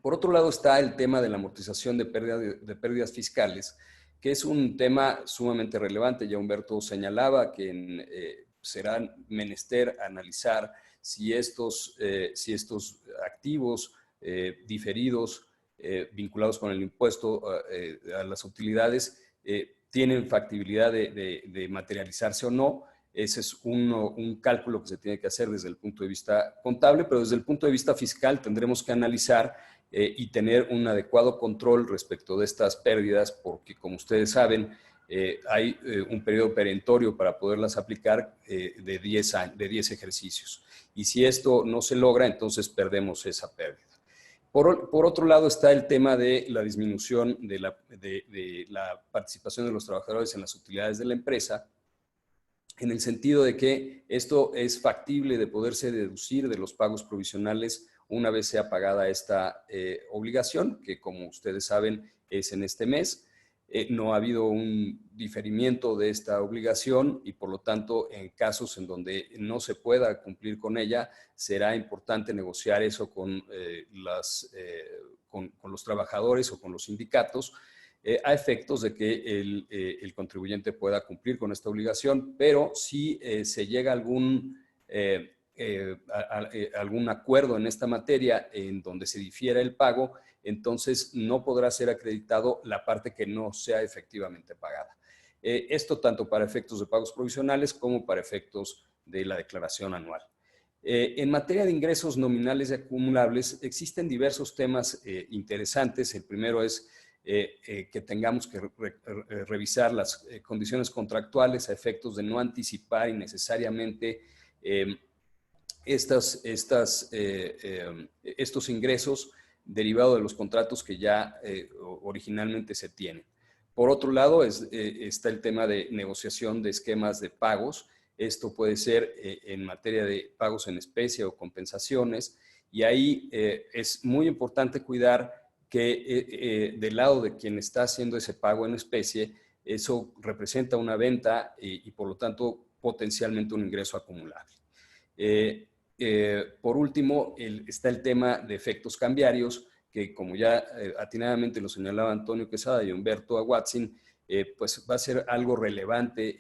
Por otro lado está el tema de la amortización de pérdidas fiscales, que es un tema sumamente relevante. Ya Humberto señalaba que será menester analizar si estos activos diferidos vinculados con el impuesto a las utilidades tienen factibilidad de materializarse o no. Ese es un cálculo que se tiene que hacer desde el punto de vista contable, pero desde el punto de vista fiscal tendremos que analizar y tener un adecuado control respecto de estas pérdidas, porque como ustedes saben, hay un periodo perentorio para poderlas aplicar de 10 ejercicios. Y si esto no se logra, entonces perdemos esa pérdida. Por otro lado está el tema de la disminución de la participación de los trabajadores en las utilidades de la empresa, en el sentido de que esto es factible de poderse deducir de los pagos provisionales una vez sea pagada esta obligación, que como ustedes saben es en este mes. No ha habido un diferimiento de esta obligación y por lo tanto en casos en donde no se pueda cumplir con ella, será importante negociar eso con los trabajadores o con los sindicatos a efectos de que el contribuyente pueda cumplir con esta obligación, pero si se llega a algún acuerdo en esta materia en donde se difiera el pago, entonces no podrá ser acreditado la parte que no sea efectivamente pagada. Esto tanto para efectos de pagos provisionales como para efectos de la declaración anual. En materia de ingresos nominales y acumulables, existen diversos temas interesantes. El primero es que tengamos que revisar las condiciones contractuales a efectos de no anticipar innecesariamente estos ingresos derivados de los contratos que ya originalmente se tienen. Por otro lado, está el tema de negociación de esquemas de pagos. Esto puede ser en materia de pagos en especie o compensaciones, y ahí es muy importante cuidar que del lado de quien está haciendo ese pago en especie, eso representa una venta y por lo tanto potencialmente un ingreso acumulable. Por último, está el tema de efectos cambiarios, que como ya atinadamente lo señalaba Antonio Quesada y Humberto Aguatzin, pues va a ser algo relevante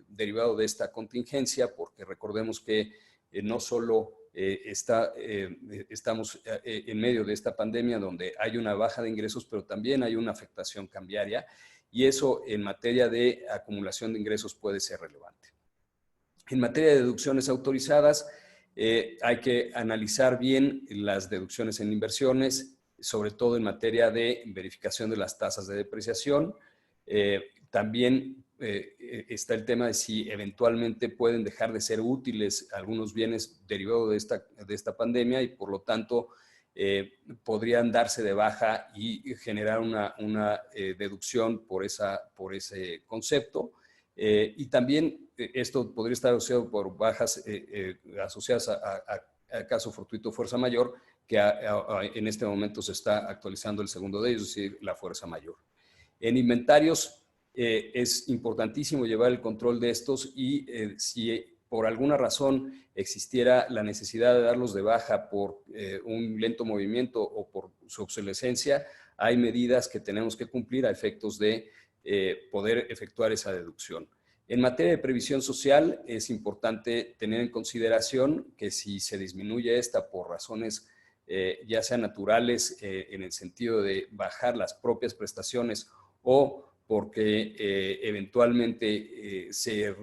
derivado de esta contingencia, porque recordemos que no solo estamos en medio de esta pandemia donde hay una baja de ingresos, pero también hay una afectación cambiaria, y eso en materia de acumulación de ingresos puede ser relevante. En materia de deducciones autorizadas, hay que analizar bien las deducciones en inversiones, sobre todo en materia de verificación de las tasas de depreciación. También está el tema de si eventualmente pueden dejar de ser útiles algunos bienes derivados de esta pandemia y por lo tanto podrían darse de baja y generar una deducción por ese concepto. Y también esto podría estar asociado por bajas asociadas a caso fortuito fuerza mayor, que en este momento se está actualizando el segundo de ellos, es decir, la fuerza mayor. En inventarios es importantísimo llevar el control de estos y si por alguna razón existiera la necesidad de darlos de baja por un lento movimiento o por su obsolescencia, hay medidas que tenemos que cumplir a efectos de poder efectuar esa deducción. En materia de previsión social, es importante tener en consideración que si se disminuye esta por razones ya sean naturales, en el sentido de bajar las propias prestaciones o porque eventualmente se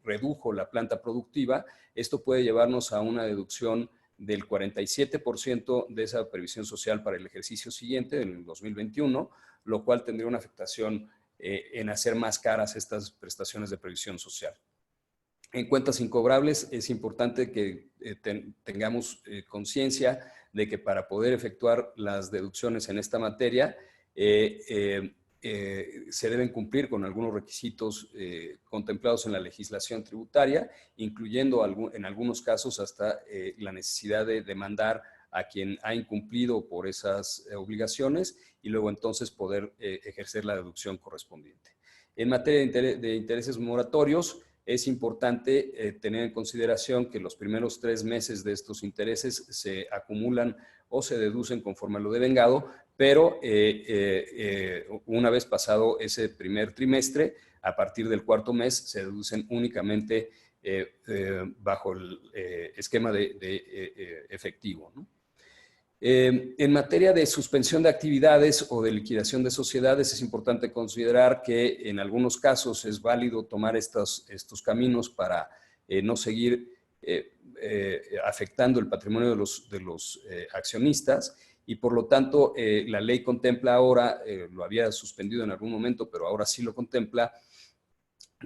redujo la planta productiva, esto puede llevarnos a una deducción del 47% de esa previsión social para el ejercicio siguiente, en el 2021, lo cual tendría una afectación en hacer más caras estas prestaciones de previsión social. En cuentas incobrables es importante que tengamos conciencia de que para poder efectuar las deducciones en esta materia se deben cumplir con algunos requisitos contemplados en la legislación tributaria, incluyendo en algunos casos hasta la necesidad de demandar a quien ha incumplido por esas obligaciones y luego entonces poder ejercer la deducción correspondiente. En materia de intereses moratorios, es importante tener en consideración que los primeros 3 meses de estos intereses se acumulan o se deducen conforme a lo devengado, pero una vez pasado ese primer trimestre, a partir del 4º mes, se deducen únicamente bajo el esquema de efectivo, ¿no? En materia de suspensión de actividades o de liquidación de sociedades, es importante considerar que en algunos casos es válido tomar estos caminos para no seguir afectando el patrimonio de los accionistas, y por lo tanto la ley contempla ahora, lo había suspendido en algún momento, pero ahora sí lo contempla,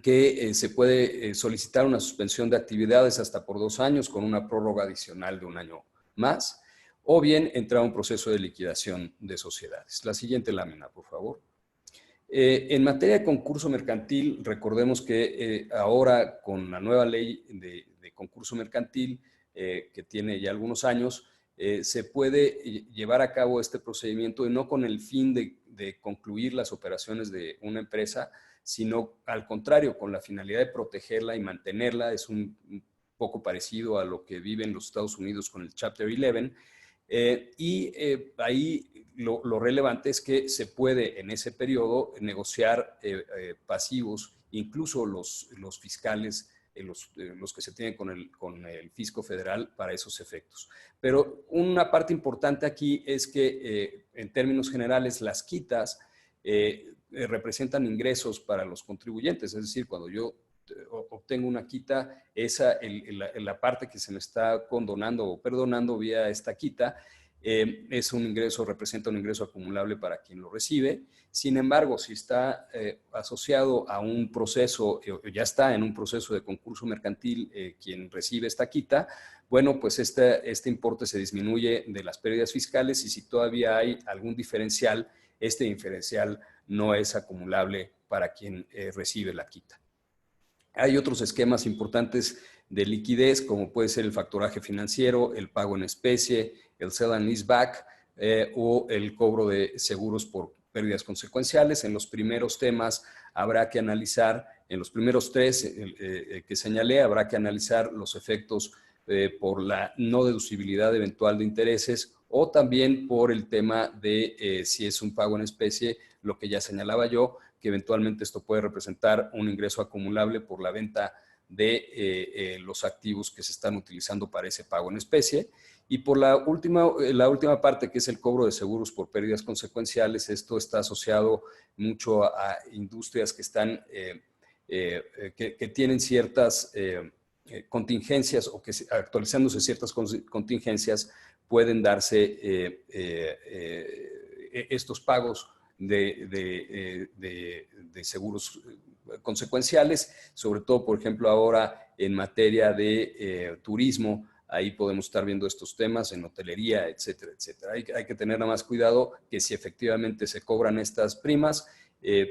que se puede solicitar una suspensión de actividades hasta por 2 años con una prórroga adicional de 1 año más, o bien entrar a un proceso de liquidación de sociedades. La siguiente lámina, por favor. En materia de concurso mercantil, recordemos que ahora con la nueva ley de concurso mercantil, que tiene ya algunos años, se puede llevar a cabo este procedimiento y no con el fin de concluir las operaciones de una empresa, sino al contrario, con la finalidad de protegerla y mantenerla. Es un poco parecido a lo que viven los Estados Unidos con el Chapter 11. Ahí lo relevante es que se puede en ese periodo negociar pasivos, incluso los fiscales, los que se tienen con el fisco federal para esos efectos. Pero una parte importante aquí es que en términos generales las quitas representan ingresos para los contribuyentes, es decir, cuando yo obtengo una quita, la parte que se me está condonando o perdonando vía esta quita es un ingreso, representa un ingreso acumulable para quien lo recibe. Sin embargo, si está asociado a un proceso, ya está en un proceso de concurso mercantil quien recibe esta quita, bueno, pues este importe se disminuye de las pérdidas fiscales, y si todavía hay algún diferencial, este diferencial no es acumulable para quien recibe la quita. Hay otros esquemas importantes de liquidez, como puede ser el factoraje financiero, el pago en especie, el sell and lease back o el cobro de seguros por pérdidas consecuenciales. En los primeros temas habrá que analizar, en los primeros 3 que señalé, habrá que analizar los efectos por la no deducibilidad eventual de intereses, o también por el tema de si es un pago en especie, lo que ya señalaba yo, que eventualmente esto puede representar un ingreso acumulable por la venta de los activos que se están utilizando para ese pago en especie. Y por la última parte, que es el cobro de seguros por pérdidas consecuenciales, esto está asociado mucho a industrias que están que tienen ciertas contingencias, o que actualizándose ciertas contingencias pueden darse estos pagos de seguros consecuenciales, sobre todo, por ejemplo, ahora en materia de turismo. Ahí podemos estar viendo estos temas en hotelería, etcétera, etcétera. Hay que tener nada más cuidado que si efectivamente se cobran estas primas,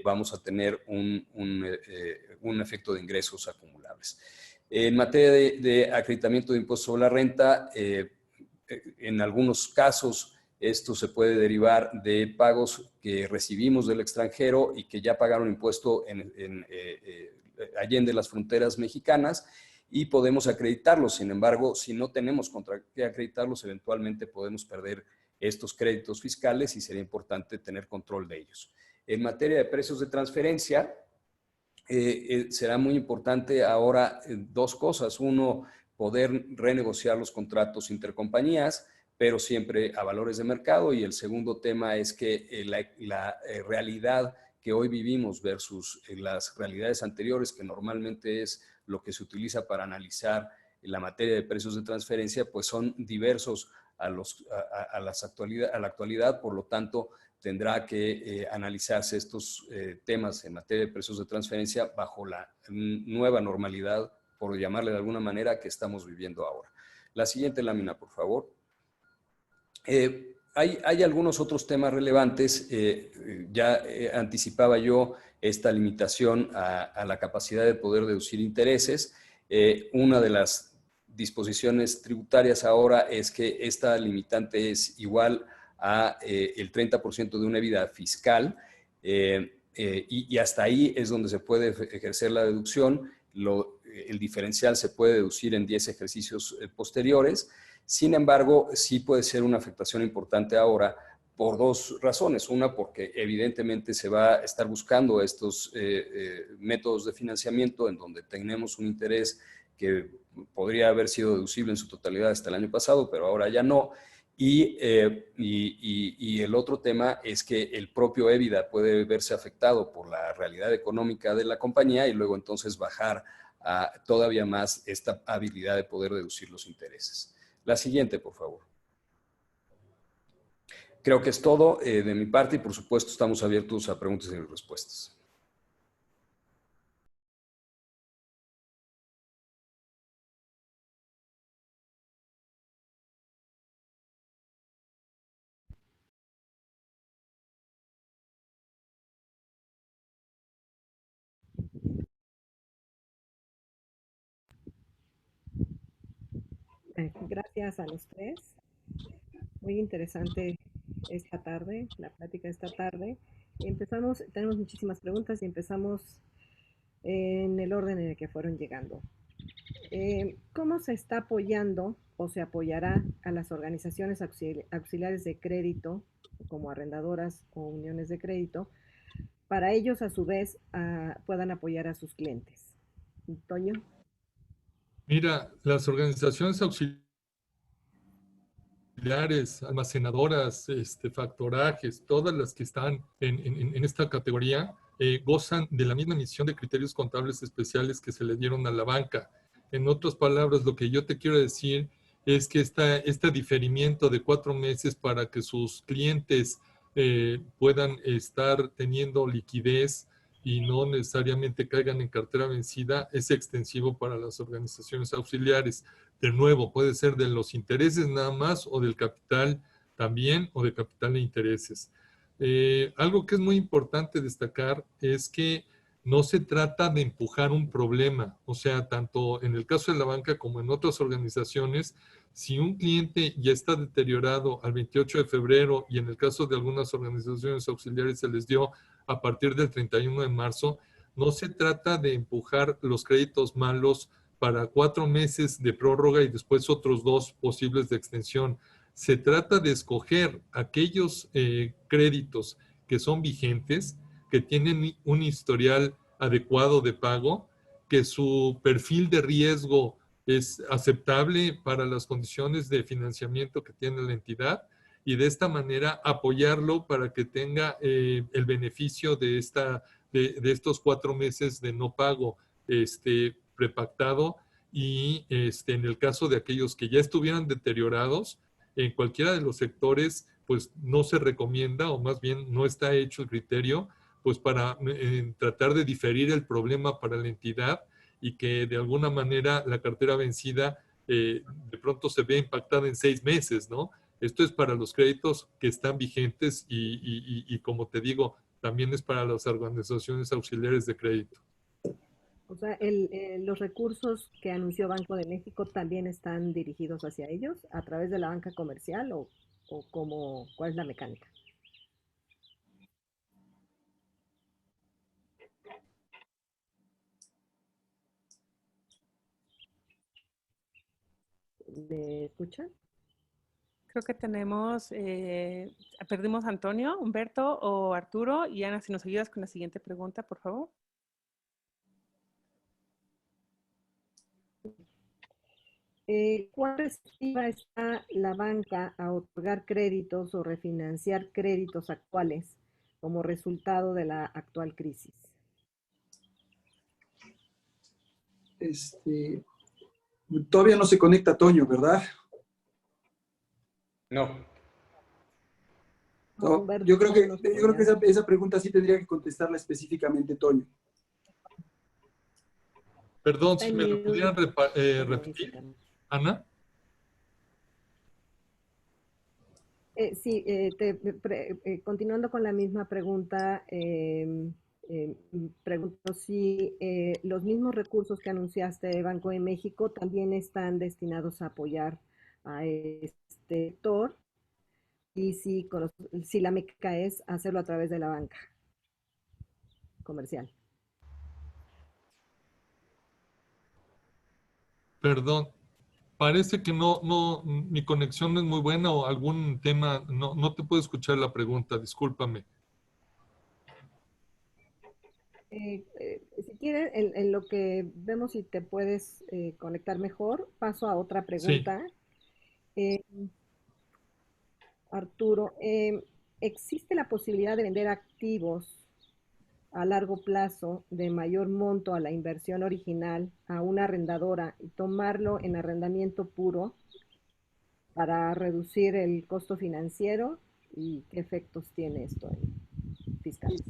vamos a tener un efecto de ingresos acumulables. En materia de acreditamiento de impuesto sobre la renta, en algunos casos esto se puede derivar de pagos que recibimos del extranjero y que ya pagaron impuesto allende las fronteras mexicanas, y podemos acreditarlos. Sin embargo, si no tenemos contra qué acreditarlos, eventualmente podemos perder estos créditos fiscales y sería importante tener control de ellos. En materia de precios de transferencia, será muy importante ahora dos cosas. Uno, poder renegociar los contratos intercompañías, pero siempre a valores de mercado. Y el segundo tema es que la realidad que hoy vivimos versus las realidades anteriores, que normalmente es lo que se utiliza para analizar la materia de precios de transferencia, pues son diversos a la actualidad. Por lo tanto, tendrá que analizarse estos temas en materia de precios de transferencia bajo la nueva normalidad, por llamarle de alguna manera, que estamos viviendo ahora. La siguiente lámina, por favor. Hay algunos otros temas relevantes. Ya anticipaba yo esta limitación a la capacidad de poder deducir intereses. Una de las disposiciones tributarias ahora es que esta limitante es igual a el 30% de una EBITDA fiscal, y hasta ahí es donde se puede ejercer la deducción. El diferencial se puede deducir en 10 ejercicios posteriores. Sin embargo, sí puede ser una afectación importante ahora por dos razones. Una, porque evidentemente se va a estar buscando estos métodos de financiamiento en donde tenemos un interés que podría haber sido deducible en su totalidad hasta el año pasado, pero ahora ya no. Y el otro tema es que el propio EBITDA puede verse afectado por la realidad económica de la compañía y luego entonces bajar a todavía más esta habilidad de poder deducir los intereses. La siguiente, por favor. Creo que es todo de mi parte y por supuesto estamos abiertos a preguntas y respuestas. Gracias a los tres. Muy interesante esta tarde, la plática esta tarde. Empezamos, tenemos muchísimas preguntas y empezamos en el orden en el que fueron llegando. ¿Cómo se está apoyando o se apoyará a las organizaciones auxiliares de crédito, como arrendadoras o uniones de crédito, para ellos a su vez puedan apoyar a sus clientes? Toño. Mira, las organizaciones auxiliares, almacenadoras, factorajes, todas las que están en esta categoría, gozan de la misma emisión de criterios contables especiales que se le dieron a la banca. En otras palabras, lo que yo te quiero decir es que este diferimiento de 4 meses para que sus clientes puedan estar teniendo liquidez y no necesariamente caigan en cartera vencida, es extensivo para las organizaciones auxiliares. De nuevo, puede ser de los intereses nada más o del capital también o de capital e intereses. Algo que es muy importante destacar es que no se trata de empujar un problema, o sea, tanto en el caso de la banca como en otras organizaciones, si un cliente ya está deteriorado al 28 de febrero y en el caso de algunas organizaciones auxiliares se les dio a partir del 31 de marzo, no se trata de empujar los créditos malos para 4 meses de prórroga y después otros 2 posibles de extensión. Se trata de escoger aquellos créditos que son vigentes, que tienen un historial adecuado de pago, que su perfil de riesgo es aceptable para las condiciones de financiamiento que tiene la entidad y de esta manera apoyarlo para que tenga el beneficio de estos 4 meses de no pago prepactado y en el caso de aquellos que ya estuvieran deteriorados, en cualquiera de los sectores, pues no se recomienda o más bien no está hecho el criterio, pues para tratar de diferir el problema para la entidad y que de alguna manera la cartera vencida de pronto se ve impactada en 6 meses, ¿no? Esto es para los créditos que están vigentes y como te digo, también es para las organizaciones auxiliares de crédito. O sea, los recursos que anunció Banco de México también están dirigidos hacia ellos a través de la banca comercial o ¿cuál es la mecánica? ¿Me escuchan? Creo que tenemos, perdimos a Antonio, Humberto o Arturo. Y Ana, si nos ayudas con la siguiente pregunta, por favor. ¿Cuán receptiva está la banca a otorgar créditos o refinanciar créditos actuales como resultado de la actual crisis? Todavía no se conecta Toño, ¿verdad? No. No, Humberto, yo creo que ya. esa pregunta sí tendría que contestarla específicamente Toño. Perdón, Está si en me lo mute. pudieran repetir, Ana. Sí, continuando con la misma pregunta, pregunto si los mismos recursos que anunciaste Banco de México también están destinados a apoyar a este sector y si la mecánica es hacerlo a través de la banca comercial. Perdón, parece que mi conexión no es muy buena o algún tema, no te puedo escuchar la pregunta, discúlpame. Si quieres, en lo que vemos si te puedes conectar mejor, paso a otra Sí, pregunta. Arturo, ¿existe la posibilidad de vender activos a largo plazo de mayor monto a la inversión original a una arrendadora y tomarlo en arrendamiento puro para reducir el costo financiero? ¿Y qué efectos tiene esto en fiscales?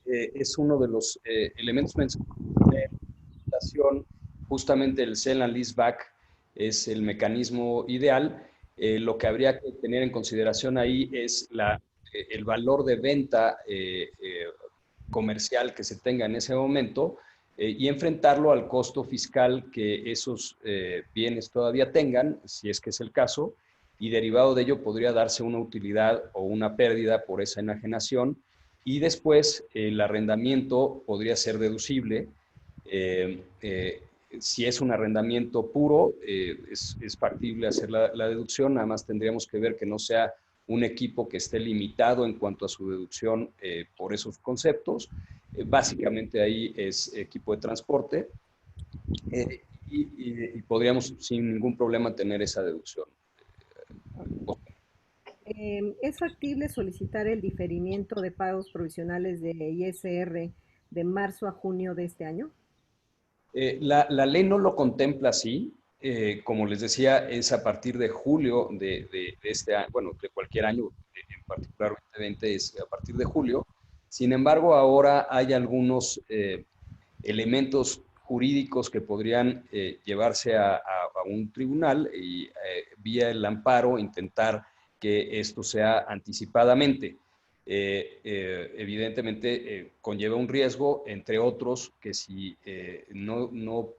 Es uno de los elementos mencionados en la presentación. Justamente el sell and leaseback es el mecanismo ideal. Lo que habría que tener en consideración ahí es el valor de venta comercial que se tenga en ese momento y enfrentarlo al costo fiscal que esos bienes todavía tengan, si es que es el caso, y derivado de ello podría darse una utilidad o una pérdida por esa enajenación, y después el arrendamiento podría ser deducible. Si es un arrendamiento puro, es factible hacer la deducción, nada más tendríamos que ver que no sea un equipo que esté limitado en cuanto a su deducción por esos conceptos. Básicamente ahí es equipo de transporte y podríamos sin ningún problema tener esa deducción. ¿Es factible solicitar el diferimiento de pagos provisionales de ISR de marzo a junio de este año? La ley no lo contempla así. Como les decía, es a partir de julio de este año, bueno, de cualquier año, en particular 2020 es a partir de julio. Sin embargo, ahora hay algunos elementos jurídicos que podrían llevarse a un tribunal y vía el amparo intentar que esto sea anticipadamente. Evidentemente conlleva un riesgo, entre otros, que si no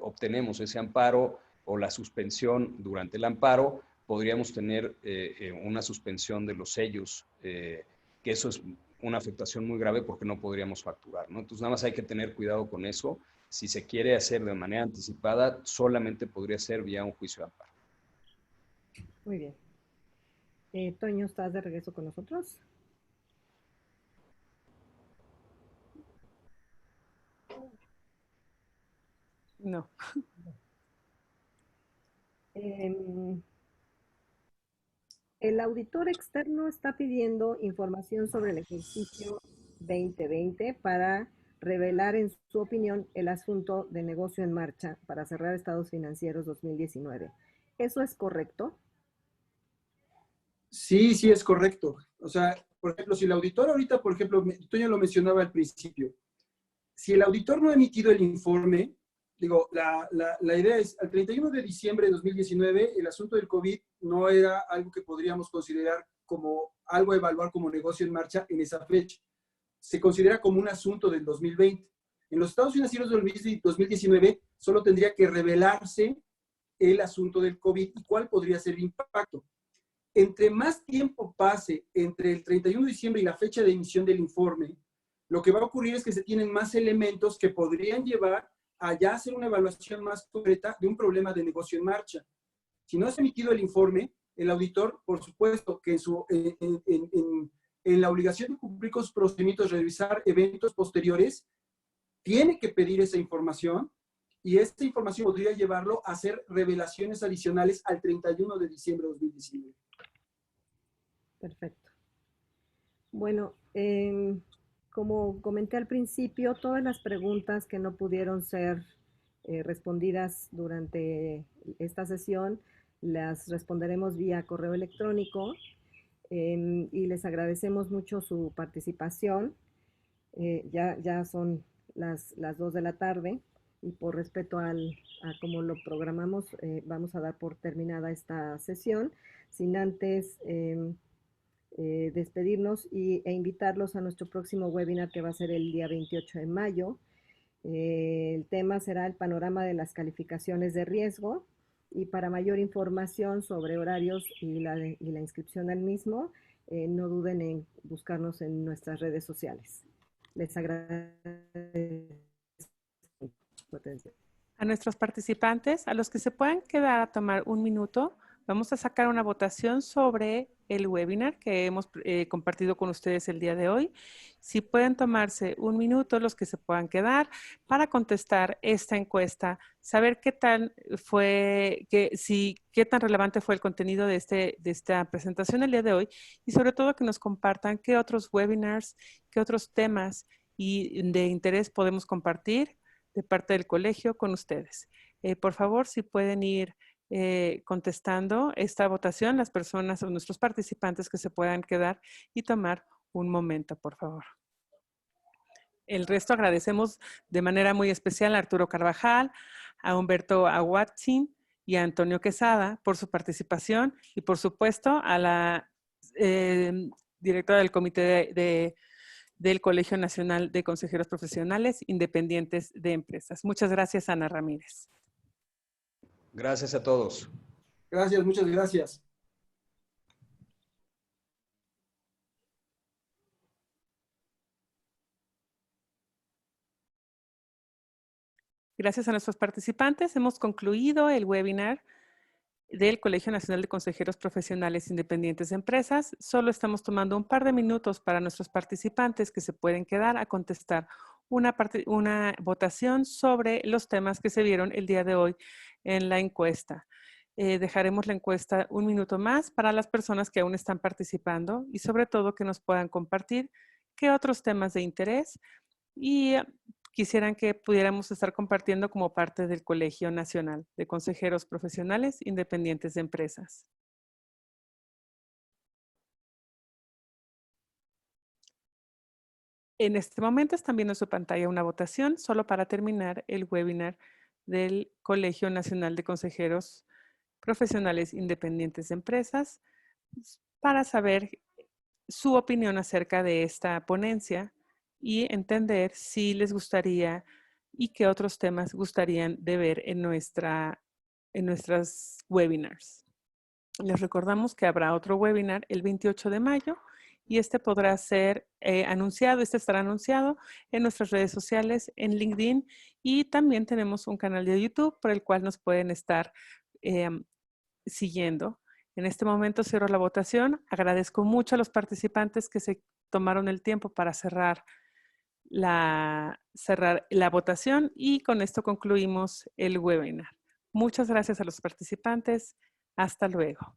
obtenemos ese amparo o la suspensión durante el amparo, podríamos tener una suspensión de los sellos, que eso es una afectación muy grave porque no podríamos facturar, ¿no? Entonces, nada más hay que tener cuidado con eso. Si se quiere hacer de manera anticipada, solamente podría ser vía un juicio de amparo. Muy bien. Toño, ¿estás de regreso con nosotros? No. El auditor externo está pidiendo información sobre el ejercicio 2020 para revelar, en su opinión, el asunto de negocio en marcha para cerrar estados financieros 2019. ¿Eso es correcto? Sí, sí es correcto. O sea, por ejemplo, si el auditor ahorita, por ejemplo, Toño lo mencionaba al principio, si el auditor no ha emitido el informe, digo, la idea es, al 31 de diciembre de 2019, el asunto del COVID no era algo que podríamos considerar como algo a evaluar como negocio en marcha en esa fecha. Se considera como un asunto del 2020. En los estados financieros del 2019 solo tendría que revelarse el asunto del COVID y cuál podría ser el impacto. Entre más tiempo pase entre el 31 de diciembre y la fecha de emisión del informe, lo que va a ocurrir es que se tienen más elementos que podrían llevar a ya hacer una evaluación más concreta de un problema de negocio en marcha. Si no es emitido el informe, el auditor, por supuesto, que en la obligación de cumplir con sus procedimientos, revisar eventos posteriores, tiene que pedir esa información y esta información podría llevarlo a hacer revelaciones adicionales al 31 de diciembre de 2019. Perfecto. Bueno, como comenté al principio, todas las preguntas que no pudieron ser respondidas durante esta sesión las responderemos vía correo electrónico y les agradecemos mucho su participación. Ya son las 2 de la tarde y por respeto a cómo lo programamos, vamos a dar por terminada esta sesión, sin antes despedirnos e invitarlos a nuestro próximo webinar que va a ser el día 28 de mayo. El tema será el panorama de las calificaciones de riesgo y para mayor información sobre horarios y la inscripción al mismo, no duden en buscarnos en nuestras redes sociales. Les agradezco su atención. A nuestros participantes, a los que se puedan quedar a tomar un minuto, vamos a sacar una votación sobre el webinar que hemos compartido con ustedes el día de hoy. Si pueden tomarse un minuto, los que se puedan quedar, para contestar esta encuesta, saber qué tan relevante fue el contenido de esta presentación el día de hoy y sobre todo que nos compartan qué otros webinars, qué otros temas de interés podemos compartir de parte del colegio con ustedes. Por favor, si pueden ir contestando esta votación, las personas o nuestros participantes que se puedan quedar y tomar un momento, por favor. El resto agradecemos de manera muy especial a Arturo Carvajal, a Humberto Aguatzin y a Antonio Quesada por su participación y por supuesto a la directora del Comité del Colegio Nacional de Consejeros Profesionales Independientes de Empresas. Muchas gracias, Ana Ramírez. Gracias a todos. Gracias, muchas gracias. Gracias a nuestros participantes, hemos concluido el webinar del Colegio Nacional de Consejeros Profesionales Independientes de Empresas. Solo estamos tomando un par de minutos para nuestros participantes que se pueden quedar a contestar una votación sobre los temas que se vieron el día de hoy en la encuesta. Dejaremos la encuesta un minuto más para las personas que aún están participando y sobre todo que nos puedan compartir qué otros temas de interés y quisieran que pudiéramos estar compartiendo como parte del Colegio Nacional de Consejeros Profesionales Independientes de Empresas. En este momento están viendo en su pantalla una votación solo para terminar el webinar del Colegio Nacional de Consejeros Profesionales Independientes de Empresas para saber su opinión acerca de esta ponencia y entender si les gustaría y qué otros temas gustarían de ver en nuestras webinars. Les recordamos que habrá otro webinar el 28 de mayo y este podrá ser estará anunciado en nuestras redes sociales, en LinkedIn y también tenemos un canal de YouTube por el cual nos pueden estar siguiendo. En este momento cierro la votación. Agradezco mucho a los participantes que se tomaron el tiempo para cerrar la votación y con esto concluimos el webinar. Muchas gracias a los participantes. Hasta luego.